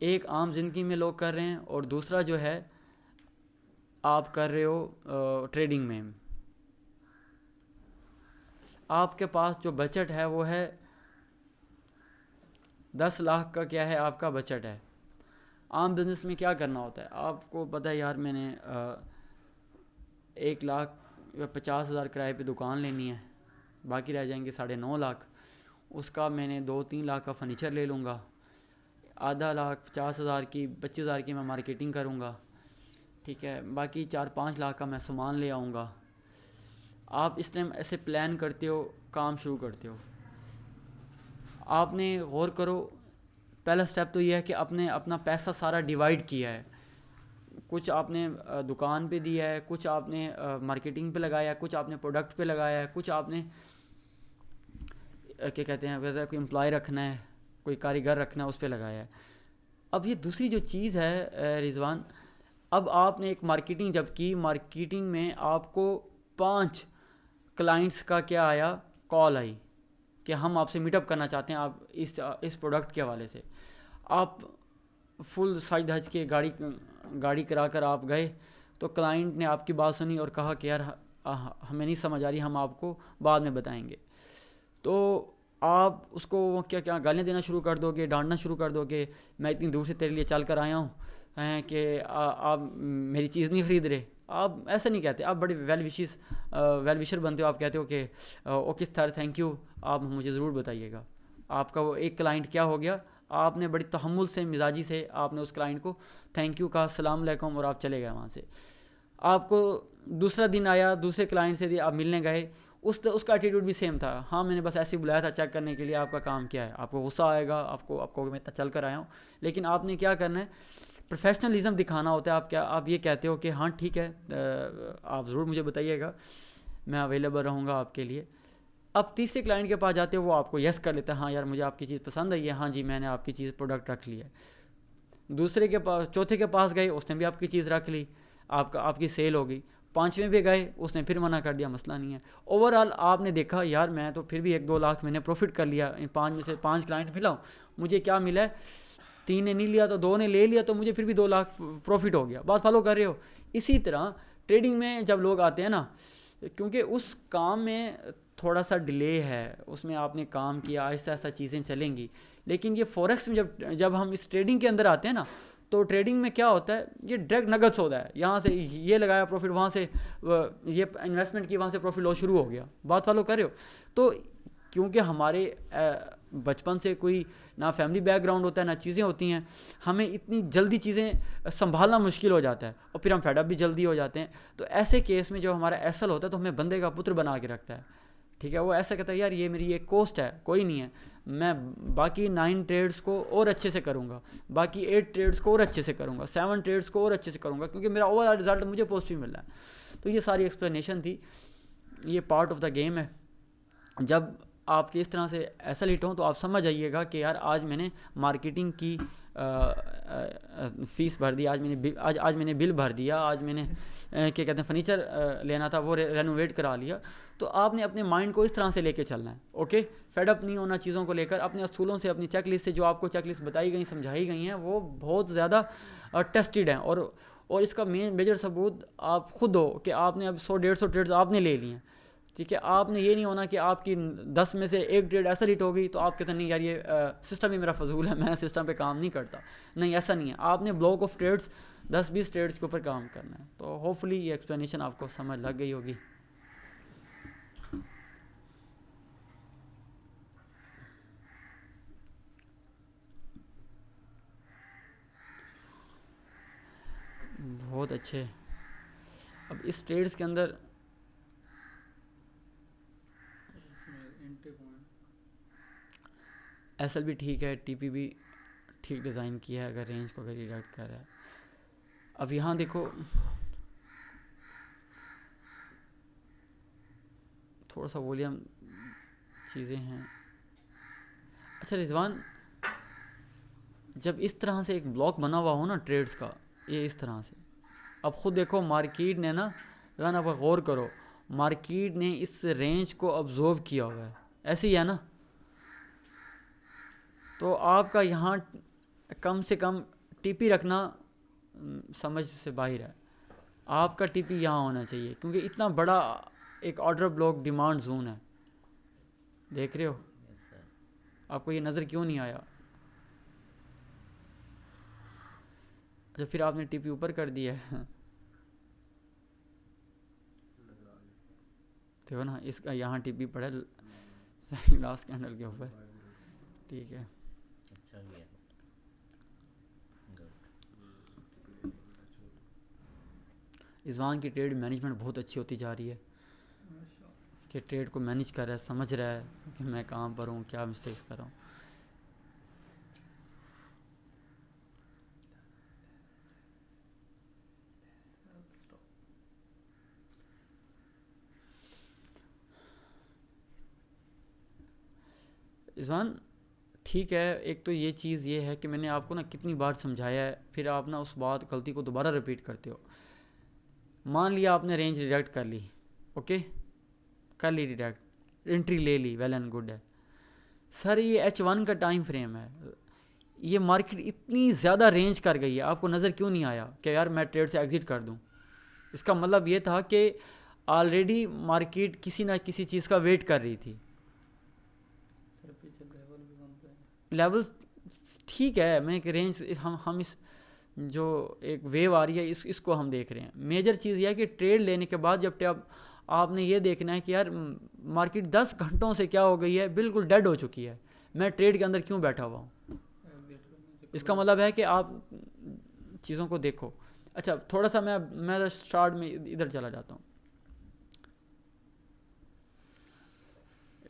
एक आम ज़िंदगी में लोग कर रहे हैं और दूसरा जो है आप कर रहे हो ट्रेडिंग में। आपके पास जो बजट है वो है 10 लाख का, क्या है आपका बजट है। आम बिज़नेस में क्या करना होता है, आपको पता है यार मैंने 1,50,000 किराए पे दुकान लेनी है, बाकी रह जाएंगे 9.5 लाख। उसका मैंने 2-3 लाख का फ़र्नीचर ले लूँगा, आधा लाख 50,000 की 25,000 की मैं मार्केटिंग करूँगा, ठीक है। बाकी 4-5 लाख का मैं सामान ले आऊँगा। आप इस टाइम ऐसे प्लान करते हो, काम शुरू करते हो। आपने गौर करो, पहला स्टेप तो यह है कि आपने अपना पैसा सारा डिवाइड किया है। कुछ आपने दुकान पे दिया है, कुछ आपने मार्केटिंग पे लगाया है, कुछ आपने प्रोडक्ट पे लगाया है, कुछ आपने क्या कहते हैं वैसे कोई एम्प्लॉय रखना है, कोई कारीगर रखना है, उस पे लगाया है। अब ये दूसरी जो चीज़ है रिजवान, अब आपने एक मार्केटिंग जब की, मार्केटिंग में आपको 5 क्लाइंट्स का क्या आया, कॉल आई कि हम आपसे मीटअप करना चाहते हैं, आप इस प्रोडक्ट के हवाले से। आप फुल साइज धज के गाड़ी करा कर आप गए, तो क्लाइंट ने आपकी बात सुनी और कहा कि यार हमें नहीं समझ आ रही, हम आपको बाद में बताएंगे। तो आप उसको क्या क्या गालियाँ देना शुरू कर दोगे, डांटना शुरू कर दोगे, मैं इतनी दूर से तेरे लिए चल कर आया हूँ कि आप मेरी चीज़ नहीं ख़रीद रहे। आप ऐसा नहीं कहते, आप बड़े वेल विशर बनते हो। आप कहते हो कि ओके सर थैंक यू, आप मुझे ज़रूर बताइएगा। आपका वो एक क्लाइंट क्या हो गया, आपने बड़ी तहम्मुल से, मिजाजी से आपने उस क्लाइंट को थैंक यू कहा, अस्सलाम वालेकुम, और आप चले गए वहाँ से। आपको दूसरा दिन आया, दूसरे क्लाइंट से आप मिलने गए, उसका एटीट्यूड भी सेम था, हाँ मैंने बस ऐसे ही बुलाया था चेक करने के लिए, आपका काम क्या है। आपको गुस्सा आएगा, आपको मैं इतना चल कर आया हूँ, लेकिन आपने क्या करना है, प्रोफेशनलिज्म दिखाना होता है। आप ये कहते हो कि हाँ ठीक है, आप ज़रूर मुझे बताइएगा, मैं अवेलेबल रहूँगा आपके लिए। अब तीसरे क्लाइंट के पास जाते हो, वो आपको यस कर लेता है, हाँ यार मुझे आपकी चीज़ पसंद आई है, हाँ जी मैंने आपकी चीज़ प्रोडक्ट रख ली है। दूसरे के पास, चौथे के पास गए, उसने भी आपकी चीज़ रख ली, आपकी सेल हो गई। 5वें पे गए, उसने फिर मना कर दिया, मसला नहीं है। ओवरऑल आपने देखा यार मैं तो फिर भी 1-2 लाख मैंने प्रॉफिट कर लिया, इन 5 में से 5 क्लाइंट मिला, मुझे क्या मिला है, 3 ने नहीं लिया तो 2 ने ले लिया, तो मुझे फिर भी 2 लाख प्रॉफिट हो गया। बात फॉलो कर रहे हो। इसी तरह ट्रेडिंग में जब लोग आते हैं ना, क्योंकि उस काम में थोड़ा सा डिले है, उसमें आपने काम किया, आहिस्ता आहिस्ता चीज़ें चलेंगी। लेकिन ये फॉरेक्स में जब हम इस ट्रेडिंग के अंदर आते हैं ना, तो ट्रेडिंग में क्या होता है, ये डायरेक्ट नगद होता है, यहाँ से ये लगाया प्रॉफिट, वहाँ से ये इन्वेस्टमेंट की, वहाँ से प्रॉफिट लॉस शुरू हो गया। बात फॉलो कर रहे हो। तो क्योंकि हमारे बचपन से कोई ना फैमिली बैकग्राउंड होता है, ना चीज़ें होती हैं, हमें इतनी जल्दी चीज़ें संभालना मुश्किल हो जाता है और फिर हम फेडअप भी जल्दी हो जाते हैं। तो ऐसे केस में जो हमारा एसल होता है तो हमें बंदे का पुत्र बना के रखता है, ठीक है। वो ऐसा कहता है यार ये मेरी एक कॉस्ट है, कोई नहीं है, मैं बाकी 9 ट्रेड्स को और अच्छे से करूँगा, बाकी 8 ट्रेड्स को और अच्छे से करूँगा, 7 ट्रेड्स को और अच्छे से करूँगा, क्योंकि मेरा ओवरऑल रिजल्ट मुझे पॉजिटिव मिल रहा है। तो ये सारी एक्सप्लेनेशन थी, ये पार्ट ऑफ द गेम है। जब आपके इस तरह से एसल हिट हों तो आप समझ जाइएगा कि यार आज मैंने मार्केटिंग की फ़ीस भर दी, आज मैंने बिल भर दिया, आज मैंने क्या कहते हैं फर्नीचर लेना था वो रेनोवेट करा लिया। तो आपने अपने माइंड को इस तरह से लेके चलना है, ओके। फेडअप नहीं होना चीज़ों को लेकर। अपने असूलों से, अपनी चेकलिस्ट से, जो आपको चेकलिस्ट बताई गई, समझाई गई हैं, वो बहुत ज़्यादा टेस्टेड हैं। और इसका मेजर सबूत आप खुद हो कि आपने अब 100-150 ट्रेड्स आपने ले लिए हैं, ठीक है। आपने ये नहीं होना कि आपकी 10 में से 1 ट्रेड ऐसा हिट हो गई तो आप कहते नहीं यार ये सिस्टम ही मेरा फजूल है, मैं सिस्टम पे काम नहीं करता। नहीं, ऐसा नहीं है। आपने ब्लॉक ऑफ ट्रेड्स 10-20 ट्रेड्स के ऊपर काम करना है। तो होपफुली ये एक्सप्लेनेशन आपको समझ लग गई होगी। बहुत अच्छे। अब इस ट्रेड्स के अंदर एसएल भी ठीक है, टीपी भी ठीक डिज़ाइन किया है अगर रेंज को अगर रिडक्ट कर रहा है। अब यहाँ देखो थोड़ा सा वॉल्यूम चीज़ें हैं। अच्छा रिजवान, जब इस तरह से एक ब्लॉक बना हुआ हो ना ट्रेड्स का, ये इस तरह से, अब ख़ुद देखो मार्केट ने ना, रिजवान आप गौर करो, मार्केट ने इस रेंज को ऑब्जर्व किया हुआ है, ऐसे ही है ना। तो आपका यहाँ कम से कम टीपी रखना समझ से बाहर है। आपका टीपी यहाँ होना चाहिए क्योंकि इतना बड़ा एक ऑर्डर ब्लॉक डिमांड जोन है, देख रहे हो। Yes sir. आपको ये नज़र क्यों नहीं आया? अच्छा फिर आपने टीपी ऊपर कर दिया है देखो ना, इसका यहाँ टीपी पड़ा है लास्ट कैंडल के ऊपर, ठीक है। अच्छा गया। गुड। इज़वान की ट्रेड मैनेजमेंट बहुत अच्छी होती जा रही है कि ट्रेड को मैनेज कर रहा है, समझ रहा है कि मैं कहाँ पर हूँ, क्या मिस्टेक्स कर रहा हूँ। इज़वान ठीक है, एक तो ये चीज़ ये है कि मैंने आपको ना कितनी बार समझाया है, फिर आप ना उस बात गलती को दोबारा रिपीट करते हो। मान लिया आपने रेंज रिडक्ट कर ली, ओके, कर ली रिडक्ट, एंट्री ले ली, वेल एंड गुड है सर। ये H1 का टाइम फ्रेम है, ये मार्केट इतनी ज़्यादा रेंज कर गई है, आपको नज़र क्यों नहीं आया कि यार मैं ट्रेड से एग्ज़िट कर दूं? इसका मतलब ये था कि ऑलरेडी मार्केट किसी ना किसी चीज़ का वेट कर रही थी। सर पीछे लेवल भी बनते हैं। लेवल ठीक है, मैं एक रेंज हम इस जो एक वेव आ रही है इसको हम देख रहे हैं। मेजर चीज़ यह है कि ट्रेड लेने के बाद जब आपने ये देखना है कि यार मार्केट 10 घंटों से क्या हो गई है, बिल्कुल डेड हो चुकी है, मैं ट्रेड के अंदर क्यों बैठा हुआ हूँ। इसका मतलब है कि आप चीज़ों को देखो। अच्छा थोड़ा सा मैं स्टार्ट में इधर चला जाता हूँ।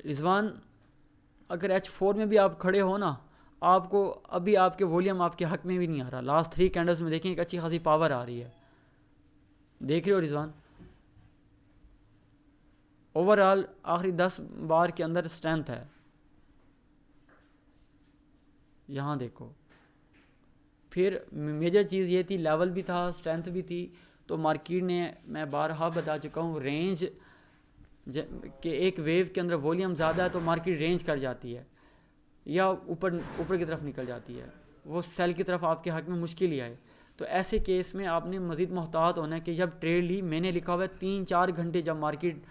रिजवान अगर H4 में भी आप खड़े हो ना, आपको अभी आपके वॉल्यूम आपके हक में भी नहीं आ रहा। लास्ट 3 कैंडल्स में देखें एक अच्छी खासी पावर आ रही है, देख रहे हो रिजवान। ओवरऑल आखिरी 10 बार के अंदर स्ट्रेंथ है, यहाँ देखो। फिर मेजर चीज़ ये थी, लेवल भी था, स्ट्रेंथ भी थी। तो मार्केट ने, मैं बारहा बता चुका हूँ, रेंज के एक वेव के अंदर वॉल्यूम ज़्यादा है तो मार्केट रेंज कर जाती है या ऊपर की तरफ निकल जाती है, वो सेल की तरफ आपके हक में मुश्किल ही आए। तो ऐसे केस में आपने मज़ीद मोहतात होना है कि जब ट्रेड ली, मैंने लिखा हुआ है 3-4 घंटे जब मार्केट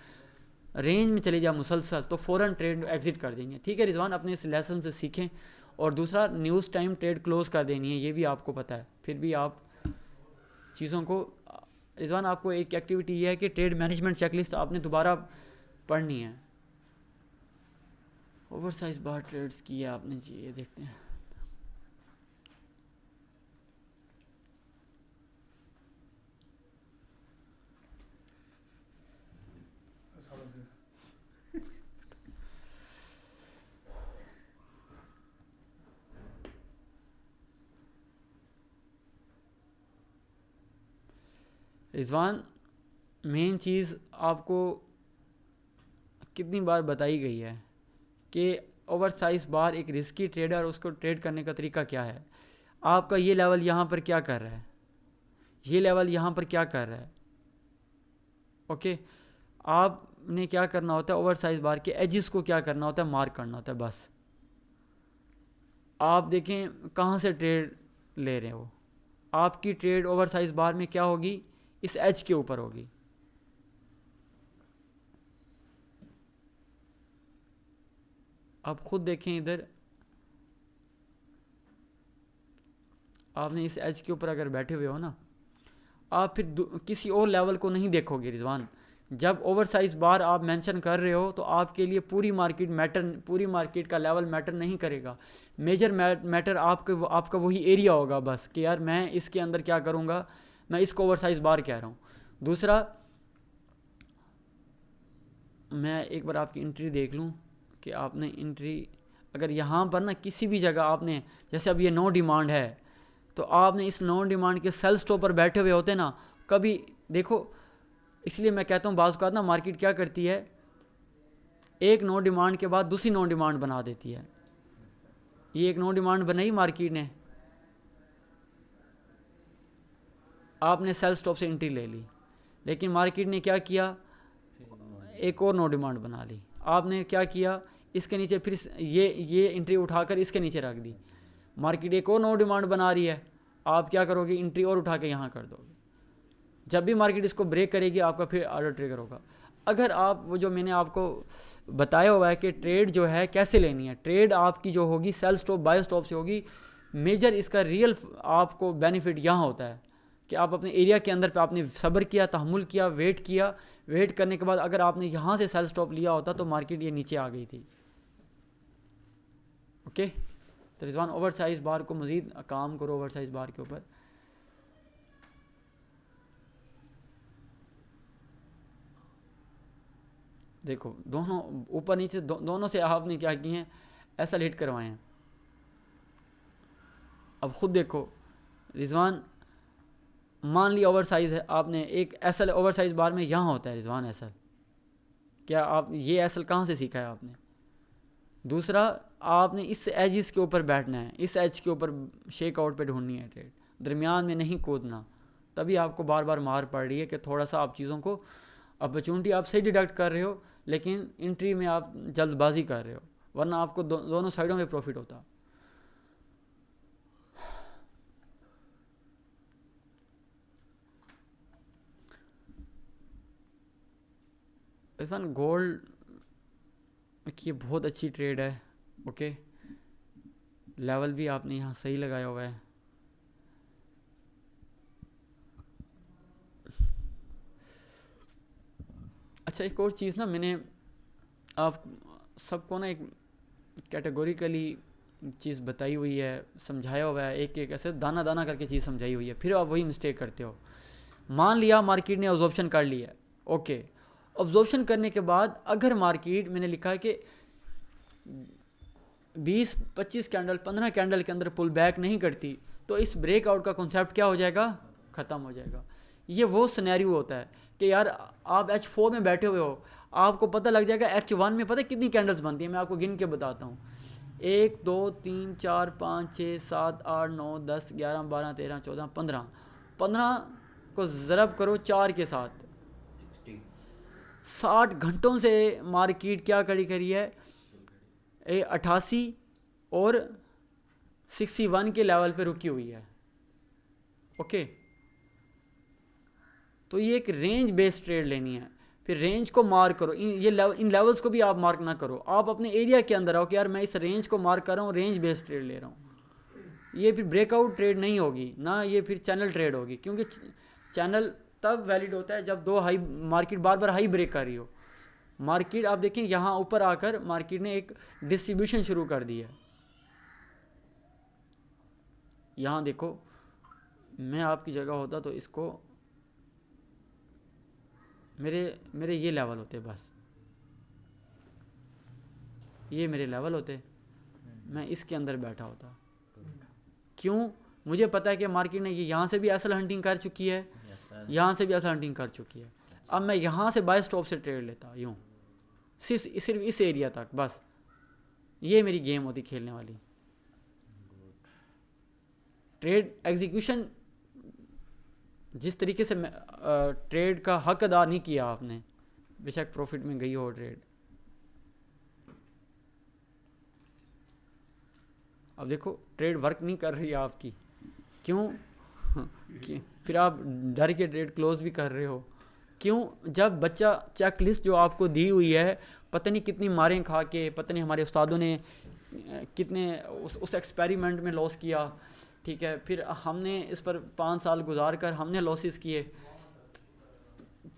रेंज में चले जाए मुसलसल, तो फ़ौरन ट्रेड एग्ज़िट कर देंगे। ठीक है रिजवान, अपने इस लेसन से सीखें। और दूसरा, न्यूज़ टाइम ट्रेड क्लोज़ कर देनी है, ये भी आपको पता है, फिर भी आप चीज़ों को। रिजवान आपको एक एक्टिविटी ये है कि ट्रेड मैनेजमेंट चेकलिस्ट आपने दोबारा पढ़नी है। ओवर साइज बार ट्रेड्स किया आपने जी, ये देखते हैं। रिजवान मेन चीज़ आपको कितनी बार बताई गई है कि ओवर साइज बार एक रिस्की ट्रेड है और उसको ट्रेड करने का तरीका क्या है। आपका ये लेवल यहाँ पर क्या कर रहा है, ये लेवल यहाँ पर क्या कर रहा है, ओके। आपने क्या करना होता है, ओवर साइज बार के एजिस को क्या करना होता है, मार्क करना होता है बस। आप देखें कहाँ से ट्रेड ले रहे हो, आपकी ट्रेड ओवर साइज बार में क्या होगी, इस एज के ऊपर होगी। आप खुद देखें इधर, आपने इस एज के ऊपर अगर बैठे हुए हो ना, आप फिर किसी और लेवल को नहीं देखोगे रिजवान। जब ओवर साइज बार आप मेंशन कर रहे हो तो आपके लिए पूरी मार्केट का लेवल मैटर नहीं करेगा। मेजर मैटर आपका वही एरिया होगा बस, कि यार मैं इसके अंदर क्या करूँगा, मैं इसको ओवर साइज बार कह रहा हूँ। दूसरा, मैं एक बार आपकी एंट्री देख लूँ कि आपने एंट्री अगर यहाँ पर ना किसी भी जगह आपने, जैसे अब ये नो डिमांड है, तो आपने इस नो डिमांड के सेल स्टॉप पर बैठे हुए होते ना, कभी देखो, इसलिए मैं कहता हूँ बाज़ औक़ात ना मार्केट क्या करती है, एक नो डिमांड के बाद दूसरी नो डिमांड बना देती है। ये एक नो डिमांड बनाई मार्केट ने, आपने सेल स्टॉप से एंट्री ले ली, लेकिन मार्केट ने क्या किया, एक और नो डिमांड बना ली। आपने क्या किया, इसके नीचे फिर ये एंट्री उठाकर इसके नीचे रख दी। मार्केट एक और नो डिमांड बना रही है, आप क्या करोगे, एंट्री और उठा के यहाँ कर दोगे। जब भी मार्केट इसको ब्रेक करेगी आपका फिर ऑर्डर ट्रिगर होगा। अगर आप वो जो मैंने आपको बताया हुआ है कि ट्रेड जो है कैसे लेनी है, ट्रेड आपकी जो होगी सेल स्टॉप बाय स्टॉप से होगी। मेजर इसका रियल आपको बेनिफिट यहाँ होता है कि आप अपने एरिया के अंदर पे आपने सब्र किया, तहम्मुल किया, वेट करने के बाद अगर आपने यहाँ से सेल स्टॉप लिया होता तो मार्केट ये नीचे आ गई थी। ओके, तो रिजवान ओवर साइज बार को मज़ीद काम करो, ओवर साइज बार के ऊपर। देखो दोनों ऊपर नीचे दोनों से आपने क्या किए हैं, ऐसा हिट करवाए हैं। अब खुद देखो रिजवान, मान लिया ओवर साइज है, आपने एक एसएल ओवर साइज बार में यहाँ होता है रिजवान एसएल, क्या आप ये एसएल कहाँ से सीखा है आपने? दूसरा, आपने इस एजिस के ऊपर बैठना है, इस एज के ऊपर शेक आउट पे ढूंढनी है ट्रेड, दरमियान में नहीं कूदना। तभी आपको बार बार मार पड़ रही है कि थोड़ा सा आप चीज़ों को, अपॉर्चुनिटी आप सही डिडक्ट कर रहे हो लेकिन एंट्री में आप जल्दबाजी कर रहे हो, वरना आपको दोनों साइडों में प्रॉफिट होता। इरफान गोल्ड की बहुत अच्छी ट्रेड है। ओके, लेवल भी आपने यहाँ सही लगाया हुआ है। अच्छा, एक और चीज़ ना, मैंने आप सबको ना एक कैटेगोरिकली चीज़ बताई हुई है, समझाया हुआ है, एक एक ऐसे दाना दाना करके चीज़ समझाई हुई है, फिर आप वही मिस्टेक करते हो। मान लिया मार्केट ने ऑब्जॉर्प्शन कर लिया, ओके, ऑब्जॉर्प्शन करने के बाद अगर मार्केट, मैंने लिखा है कि 20-25 कैंडल 15 कैंडल के अंदर पुल बैक नहीं करती, तो इस ब्रेकआउट का कॉन्सेप्ट क्या हो जाएगा, ख़त्म हो जाएगा। ये वो सिनेरियो होता है कि यार आप H4 में बैठे हुए हो, आपको पता लग जाएगा H1 में पता है कितनी कैंडल्स बनती हैं, मैं आपको गिन के बताता हूँ। 1 2 3 4 5 6 7 8 9 10 11 12 13 14 15 को ज़रब करो 4 के साथ, 60 घंटों से मार्केट क्या करी है, 88 और 61 के लेवल पे रुकी हुई है। ओके, तो ये एक रेंज बेस्ड ट्रेड लेनी है। फिर रेंज को मार्क करो, इन लेवल्स को भी आप मार्क ना करो, आप अपने एरिया के अंदर आओ कि यार मैं इस रेंज को मार्क कर रहा हूँ, रेंज बेस्ड ट्रेड ले रहा हूँ। ये फिर ब्रेकआउट ट्रेड नहीं होगी ना, ये फिर चैनल ट्रेड होगी, क्योंकि चैनल तब वैलिड होता है जब दो हाई, मार्केट बार बार हाई ब्रेक कर रही हो। मार्केट आप देखें यहाँ ऊपर आकर मार्केट ने एक डिस्ट्रीब्यूशन शुरू कर दी है। यहाँ देखो, मैं आपकी जगह होता तो इसको, मेरे ये लेवल होते, बस ये मेरे लेवल होते, मैं इसके अंदर बैठा होता। क्यों? मुझे पता है कि मार्केट ने ये यहाँ से भी एसल हंटिंग कर चुकी है, यहाँ से भी एसल हंटिंग कर चुकी है। अब मैं यहाँ से बाय स्टॉप से ट्रेड लेता, यूँ सिर्फ इस एरिया तक, बस ये मेरी गेम होती खेलने वाली। ट्रेड एग्जीक्यूशन, जिस तरीके से ट्रेड का हक अदा नहीं किया आपने, बेशक प्रॉफिट में गई हो ट्रेड। अब देखो ट्रेड वर्क नहीं कर रही है आपकी, क्यों? फिर आप डर के ट्रेड क्लोज भी कर रहे हो, क्यों? जब बच्चा चेक लिस्ट जो आपको दी हुई है, पता नहीं कितनी मारें खा के, पता नहीं हमारे उस्तादों ने कितने उस एक्सपेरिमेंट में लॉस किया, ठीक है, फिर हमने इस पर 5 साल गुजार कर हमने लॉसेस किए,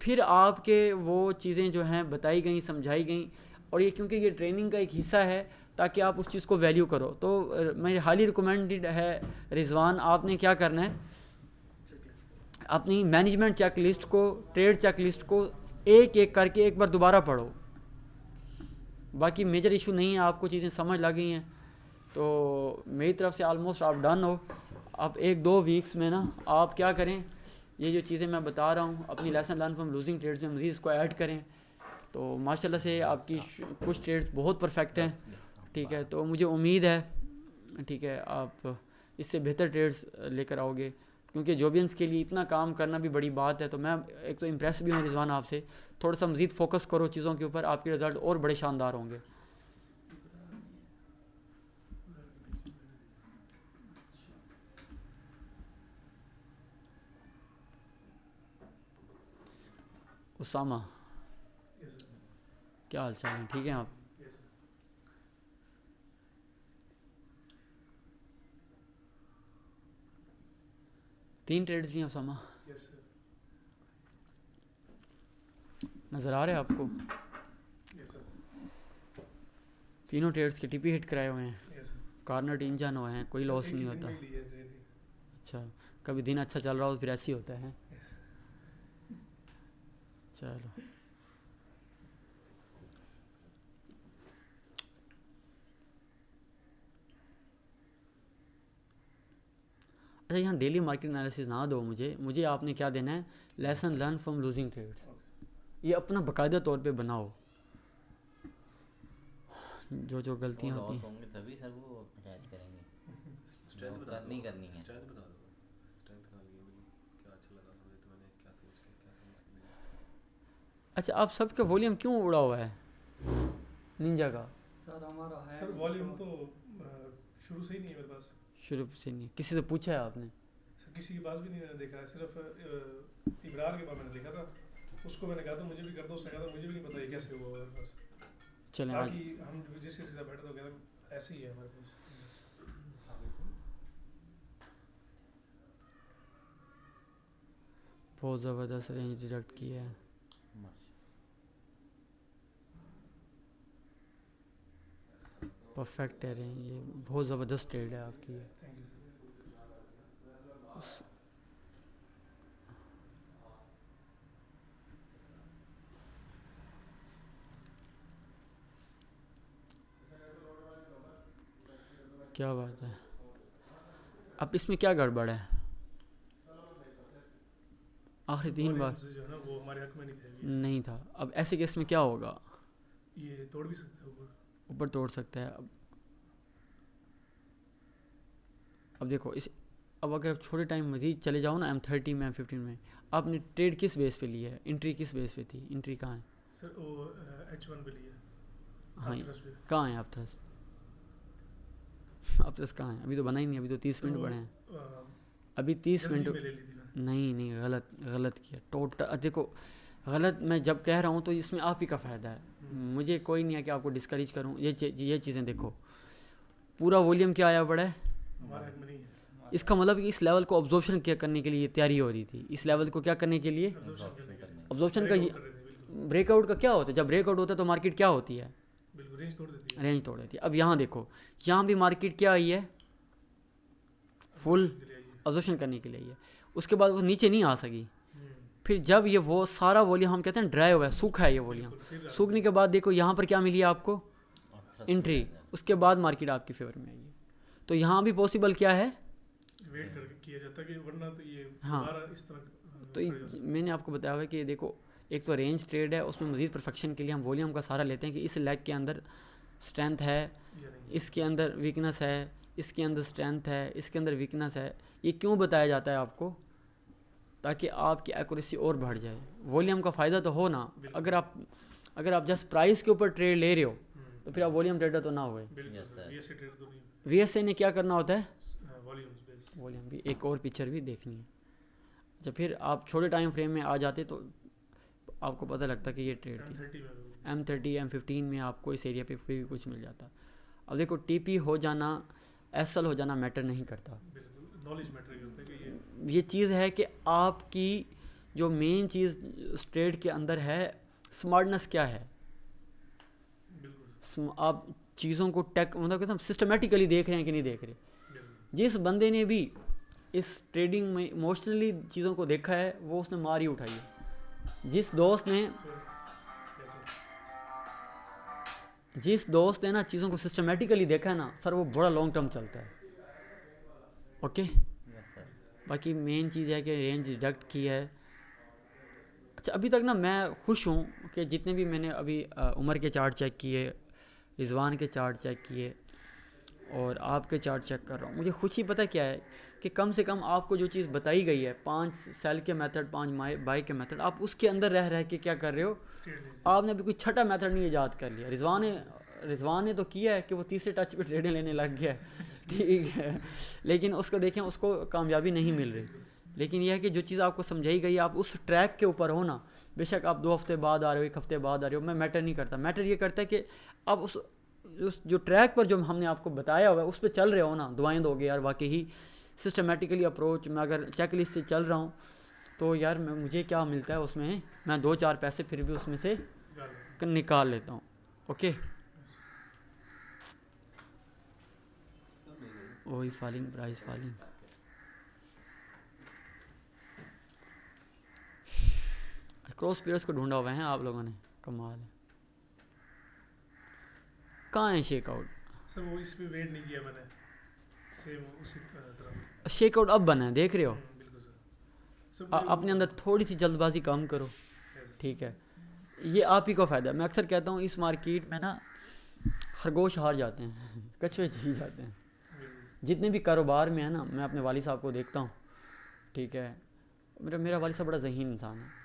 फिर आपके वो चीज़ें जो हैं बताई गई, समझाई गई, और ये क्योंकि ये ट्रेनिंग का एक हिस्सा है ताकि आप उस चीज़ को वैल्यू करो। तो मेरी हाईली रिकमेंडेड है रिजवान, आपने क्या करना है, अपनी मैनेजमेंट चेक लिस्ट को, ट्रेड चेक लिस्ट को एक एक करके एक बार दोबारा पढ़ो। बाकी मेजर इशू नहीं है, आपको चीज़ें समझ लग गई हैं तो मेरी तरफ से ऑलमोस्ट आप डन हो। अब 1-2 वीक्स में ना आप क्या करें, ये जो चीज़ें मैं बता रहा हूँ अपनी lesson learn from losing trades में मज़ीद इसको ऐड करें तो माशाल्लाह से आपकी कुछ ट्रेड्स बहुत परफेक्ट हैं, ठीक है। तो मुझे उम्मीद है, ठीक है, आप इससे बेहतर ट्रेड्स लेकर आओगे, क्योंकि जोबियंस के लिए इतना काम करना भी बड़ी बात है। तो मैं एक तो इम्प्रेस भी हूँ रिजवान आपसे, थोड़ा सा मज़ीद फोकस करो चीज़ों के ऊपर, आपके रिज़ल्ट और बड़े शानदार होंगे। उसामा, क्या हाल चाल है, ठीक हैं आप? तीन ट्रेड्स लिए उसामा, नज़र आ रहे हैं आपको? तीनों ट्रेड्स के टीपी हिट कराए हुए हैं, कॉर्नर इंजन हुए हैं, कोई लॉस नहीं होता। अच्छा, कभी दिन अच्छा चल रहा हो तो फिर ऐसे ही होता है। चलो अच्छा, यहाँ डेली मार्केट एनालिसिस ना दो मुझे आपने क्या देना है, lesson learn from losing trades, ये अपना बाकायदा तौर पे बनाओ। जो जो गलतियाँ होती हैं होंगे तभी सर वो कैच करेंगे, स्ट्रेंथ बता करनी करनी है। स्ट्रेंथ बता दो, स्ट्रेंथ कहाँ गई मुझे, क्या अच्छा लगा मुझे तो मैंने क्या समझ के अच्छा, आप सबका वॉल्यूम क्यों उड़ा हुआ है निंजा का? सर हमारा है सर वॉल्यूम तो शुरू से ही नहीं है मेरे पास। शुरू से नहीं, किसी से पूछा है आपने? सर किसी के पास भी नहीं मैंने देखा है, सिर्फ इब्रार के पास मैंने देखा था, उसको मैंने कहा था मुझे भी कर दो, उसने कहा था मुझे भी नहीं पता ये कैसे हुआ मेरे पास। चलें आज बाकी हम जिससे सीधा बैठे तो कहते ऐसे ही है हमारे पास। बहुत ज़बरदस्त रेंज डिडक्ट किया है। परफेक्ट है रेंज, ये बहुत ज़बरदस्त ट्रेड है आपकी ये। Thank you sir. क्या बात है, अब इसमें क्या गड़बड़ है? आखिरी 3 बार जो है ना वो हमारे हक में नहीं थे, नहीं था, अब ऐसे केस में क्या होगा? ये तोड़ भी सकते हैं ऊपर। ऊपर तोड़ सकता है। अब देखो अब अगर आप छोटे टाइम मजीद चले जाओ ना M30 में M15 में, आपने ट्रेड किस बेस पे लिया है, एंट्री किस बेस पे थी, एंट्री कहाँ है? सर वो H1 पे लिया, हाँ, हाथरस पे। कहाँ है आप थ्रस्ट? आप थ्रस्ट कहाँ है? अभी तो बना ही नहीं, अभी तो 30 मिनट बने हैं, अभी 30 जल्दी मिनट। में ले ली थी मैंने। नहीं गलत किया टोटल। देखो गलत मैं जब कह रहा हूँ तो इसमें आप ही का फ़ायदा है, मुझे कोई नहीं है कि आपको डिस्करेज करूँ। ये चीज़ें देखो, पूरा वॉल्यूम क्या आया बड़ा है, हमारे हक में नहीं है। इसका मतलब कि इस लेवल को ऑब्जॉर्प्शन क्या करने के लिए ये तैयारी हो रही थी, इस लेवल को क्या करने के लिए, ऑब्जॉर्प्शन का। ब्रेकआउट का क्या होता है, जब ब्रेकआउट होता है तो मार्केट क्या होती है, बिल्कुल रेंज तोड़ देती है। रेंज तोड़ देती है। अब यहाँ देखो, यहाँ भी मार्केट क्या आई है, फुल ऑब्जॉर्प्शन करने के लिए आई है, उसके बाद वो नीचे नहीं आ सकी। फिर जब ये वो सारा वॉल्यूम हम कहते हैं ड्राई हुआ है, सूखा है ये वॉल्यूम, सूखने के बाद देखो यहाँ पर क्या मिली है आपको, एंट्री, उसके बाद मार्केट आपकी फेवर में आई है। तो यहाँ भी पॉसिबल क्या है, वेट करके किया जाता है कि वरना तो ये हाँ, दोबारा इस तरह तो मैंने आपको बताया हुआ है कि देखो एक तो रेंज ट्रेड है, उसमें मज़ीद परफेक्शन के लिए हम वॉल्यूम का सहारा लेते हैं कि इस लेग के अंदर स्ट्रेंथ है, इसके अंदर वीकनेस है, इसके अंदर स्ट्रेंथ है, इसके अंदर वीकनेस है। ये क्यों बताया जाता है आपको, ताकि आपकी एक्यूरेसी और बढ़ जाए, वॉल्यूम का फ़ायदा तो हो ना। अगर आप जस्ट प्राइस के ऊपर ट्रेड ले रहे हो तो फिर आप वॉल्यूम ट्रेडर तो ना हुए। VSA ने क्या करना होता है, वॉल्यूम भी। एक और पिक्चर भी देखनी है। अच्छा, फिर आप छोटे टाइम फ्रेम में आ जाते तो आपको पता लगता कि ये ट्रेड थी। M30 M15 में आपको इस एरिया पे भी कुछ मिल जाता। अब देखो TP हो जाना, SL हो जाना मैटर नहीं करता, नॉलेज मैटर करता है कि ये चीज़ है कि आपकी जो मेन चीज़ ट्रेड के अंदर है, स्मार्टनेस क्या है। आप चीज़ों को मतलब कहते हैं सिस्टमेटिकली देख रहे हैं कि नहीं देख रहे। जिस बंदे ने भी इस ट्रेडिंग में इमोशनली चीज़ों को देखा है वो उसने मार ही उठाई है। जिस दोस्त ने जिस दोस्त ने ना चीज़ों को सिस्टमेटिकली देखा है ना सर, वो बड़ा लॉन्ग टर्म चलता है। Okay, yes sir. बाकी मेन चीज़ है कि रेंज डिडक्ट की है। अच्छा, अभी तक ना मैं खुश हूँ कि जितने भी मैंने अभी उमर के चार्ट चेक किए, रिजवान के चार्ट चेक किए और आपके चार्ट चेक कर रहा हूँ, मुझे खुशी पता क्या है कि कम से कम आपको जो चीज़ बताई गई है, 5 सेल के मेथड, 5 बाई के मेथड, आप उसके अंदर रह के क्या कर रहे हो, आपने अभी कोई छठा मेथड नहीं ईजाद कर लिया। रिजवान ने तो किया है कि वो तीसरे टच पे ट्रेडिंग लेने लग गया है, ठीक है, लेकिन उसको देखें, उसको कामयाबी नहीं मिल रही। लेकिन यह है कि जो चीज़ आपको समझाई गई, आप उस ट्रैक के ऊपर हो ना, बेशक आप 2 हफ्ते बाद आ रहे हो, 1 हफ्ते बाद आ रहे हो, मैं मैटर नहीं करता। मैटर ये करता है कि आप उस जो ट्रैक पर जो हमने आपको बताया हुआ है उस पर चल रहे हो ना। दुआएं दोगे यार, वाकई ही सिस्टमेटिकली अप्रोच मैं अगर चेक लिस्ट से चल रहा हूँ तो यार मुझे क्या मिलता है उसमें, मैं 2-4 पैसे फिर भी उसमें से निकाल लेता हूँ। ओके, वही falling price, falling. Cross periods को ढूंढा हुआ है आप लोगों ने, कमाल है। कहाँ है शेकआउट? सर वो इस पे वेट नहीं किया मैंने, सेम उसी तरह। शेकआउट अब बना है, देख रहे हो? बिल्कुल सर। सर अपने अंदर थोड़ी सी जल्दबाजी कम करो, ठीक है, ये आप ही को फ़ायदा है। मैं अक्सर कहता हूँ इस मार्केट में ना खरगोश हार जाते हैं, कछुए जीत जाते हैं। जितने भी कारोबार में है ना, मैं अपने वाली साहब को देखता हूँ, ठीक है, मेरा वाली साहब बड़ा ज़हीन इंसान है।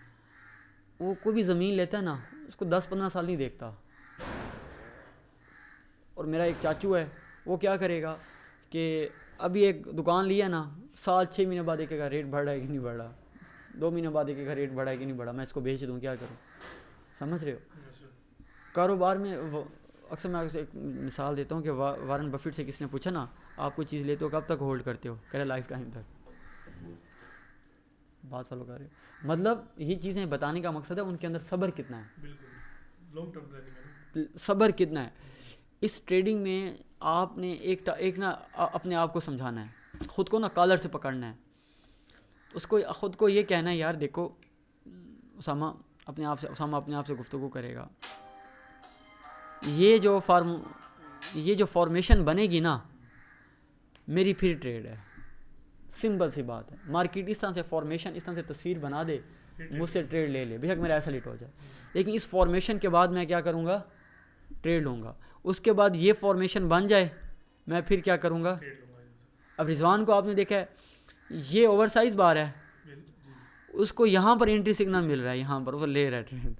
वो कोई भी ज़मीन लेता है ना, उसको 10-15 साल नहीं देखता। और मेरा एक चाचू है, वो क्या करेगा कि अभी एक दुकान लिया ना, साल 6 महीने बाद देखेगा रेट बढ़ रहा है कि नहीं बढ़ रहा, 2 महीने बाद देखेगा रेट बढ़ा है कि नहीं बढ़ा, मैं इसको बेच दूँ, क्या करूँ? समझ रहे हो? कारोबार में अक्सर मैं आपसे एक मिसाल देता हूँ कि वारन बफेट से किसी ने पूछा ना, आप कोई चीज़ लेते हो कब तक होल्ड करते हो? कह रहे लाइफ टाइम तक। बात फॉलो कर रहे हो? मतलब ये चीज़ें बताने का मकसद है उनके अंदर सब्र कितना है, बिल्कुल लॉन्ग टर्म प्लानिंग है, सब्र कितना है। इस ट्रेडिंग में आपने एक ना अपने आप को समझाना है, ख़ुद को ना कॉलर से पकड़ना है, उसको ख़ुद को ये कहना है यार देखो उसामा अपने आप से गुफ्तगू करेगा, ये जो फॉर्मेशन बनेगी ना मेरी फिर ट्रेड है। सिंपल सी बात है, मार्केट इस तरह से फॉर्मेशन, इस तरह से तस्वीर बना दे, मुझसे ट्रेड ले ले, बेशक मेरा ऐसा लिट हो जाए, लेकिन इस फॉर्मेशन के बाद मैं क्या करूँगा? ट्रेड लूँगा। उसके बाद ये फॉर्मेशन बन जाए, मैं फिर क्या करूँगा? अब रिजवान को आपने देखा है, ये ओवरसाइज बार है, उसको यहाँ पर एंट्री सिग्नल मिल रहा है, यहाँ पर वो ले रहा है ट्रेड,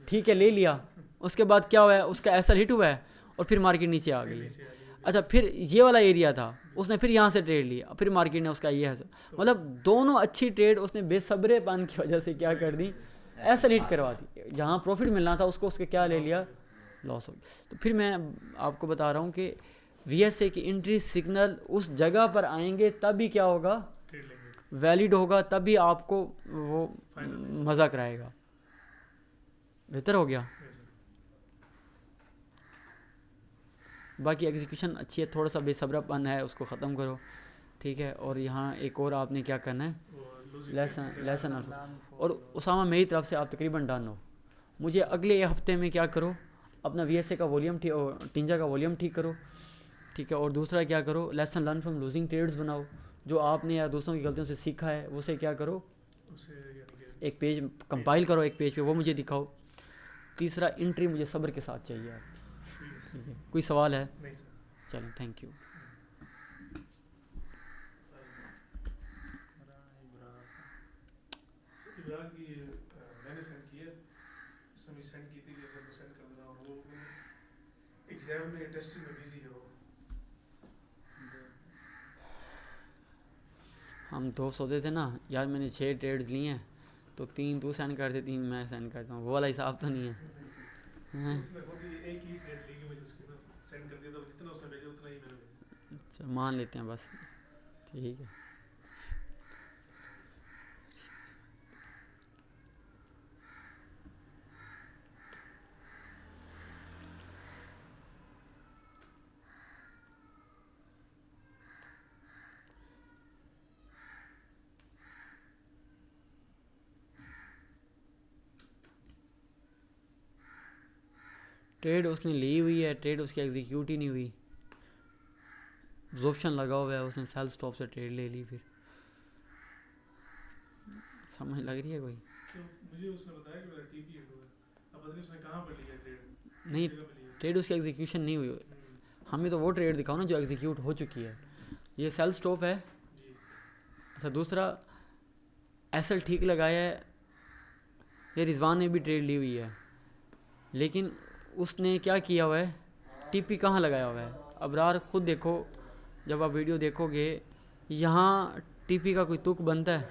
ठीक है, ले लिया। उसके बाद क्या हुआ है? उसका ऐसा हिट हुआ है और फिर मार्केट नीचे आ गई है। अच्छा, फिर ये वाला एरिया था, उसने फिर यहाँ से ट्रेड लिया, फिर मार्केट ने उसका ये है, मतलब दोनों अच्छी ट्रेड उसने बेसब्रेपन की वजह से क्या कर दी? ऐसा हिट करवा दी। जहाँ प्रॉफिट मिलना था उसको उसके क्या ले लिया? लॉस हो गया। तो फिर मैं आपको बता रहा हूँ कि VSA की एंट्री सिग्नल उस जगह पर आएंगे तभी क्या होगा? वैलिड होगा, तभी आपको वो मज़ा कराएगा। बेहतर हो गया। बाकी एग्जीक्यूशन अच्छी है, थोड़ा सा बेसब्रापन है, उसको ख़त्म करो, ठीक है। और यहाँ एक और आपने क्या करना है, लेसन और उसामा मेरी तरफ से आप तकरीबन डन हो। मुझे अगले हफ्ते में क्या करो, अपना VSA का वॉल्यूम ठीक और टिंजा का वॉल्यूम ठीक करो, ठीक है। और दूसरा क्या करो, lesson learn from losing trades बनाओ, जो आपने या दूसरों की गलतियों से सीखा है उसे क्या करो, एक पेज कंपाइल करो, एक पेज पे वो मुझे दिखाओ। तीसरा, एंट्री मुझे सब्र के साथ चाहिए आपकी, ठीक है। कोई सवाल है? नहीं सर। चलें, थैंक यू। इब्रार की मैंने सेंड की है, उसने भी सेंड की थी, जैसे तो सेंड कर रहा हूँ। वो एग्जाम में टेस्टिंग में बिजी है वो। हम 2 सौदे थे ना यार, मैंने 6 ट्रेड्स लिए हैं, तो 3 तू सेंड कर दे, 3 मैं सेंड करता हूँ, वो वाला हिसाब तो नहीं है। उसने खुद ही एक ही ट्रेड ली कि मुझे उसके ना सेंड कर दिया, तो जितना उसने भेजा उतना ही मैंने भेजा। अच्छा, मान लेते हैं बस, ठीक है। ट्रेड उसने ली हुई है, ट्रेड उसकी एग्जीक्यूट ही नहीं हुई, ऑप्शन लगा हुआ है, उसने सेल स्टॉप से ट्रेड ले ली। फिर समझ लग रही है कोई? तो मुझे उसने बताया कि मेरा टीपी हिट हुआ है, अब पता नहीं उसने कहाँ पर लिया ट्रेड, नहीं, जगह पे लिया। ट्रेड उसकी एग्जीक्यूशन नहीं हुई। हमें तो वो ट्रेड दिखाओ ना जो एग्जीक्यूट हो चुकी है। ये सेल स्टॉप है। जी अच्छा, दूसरा एसएल ठीक लगाया है, ये रिजवान ने भी ट्रेड ली हुई है, लेकिन उसने क्या किया हुआ है, टीपी कहाँ लगाया हुआ है? अबरार खुद देखो, जब आप वीडियो देखोगे यहाँ टीपी का कोई तुक बनता है?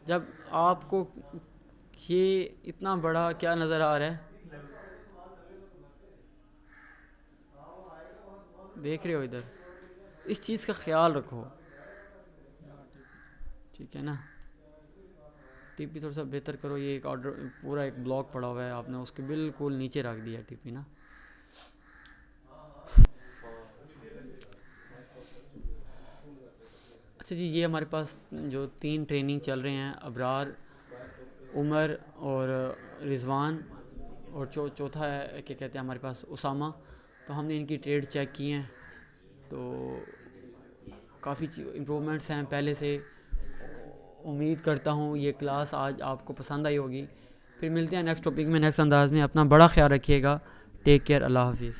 जब आपको ये इतना बड़ा क्या नज़र आ रहा है, देख रहे हो इधर, इस चीज़ का ख्याल रखो, ठीक है ना? टीपी थोड़ा सा बेहतर करो। ये एक ऑर्डर पूरा एक ब्लॉक पड़ा हुआ है, आपने उसके बिल्कुल नीचे रख दिया टीपी ना। अच्छा जी, ये हमारे पास जो 3 ट्रेनिंग चल रहे हैं, अबरार, उमर और रिजवान, और चौथा है क्या कहते हैं हमारे पास, उसामा। तो हमने इनकी ट्रेड चेक की हैं, तो काफ़ी इम्प्रूवमेंट्स हैं पहले से। उम्मीद करता हूँ ये क्लास आज आपको पसंद आई होगी। फिर मिलते हैं नेक्स्ट टॉपिक में, नेक्स्ट अंदाज़ में। अपना बड़ा ख्याल रखिएगा। Take care. अल्लाह हाफिज़।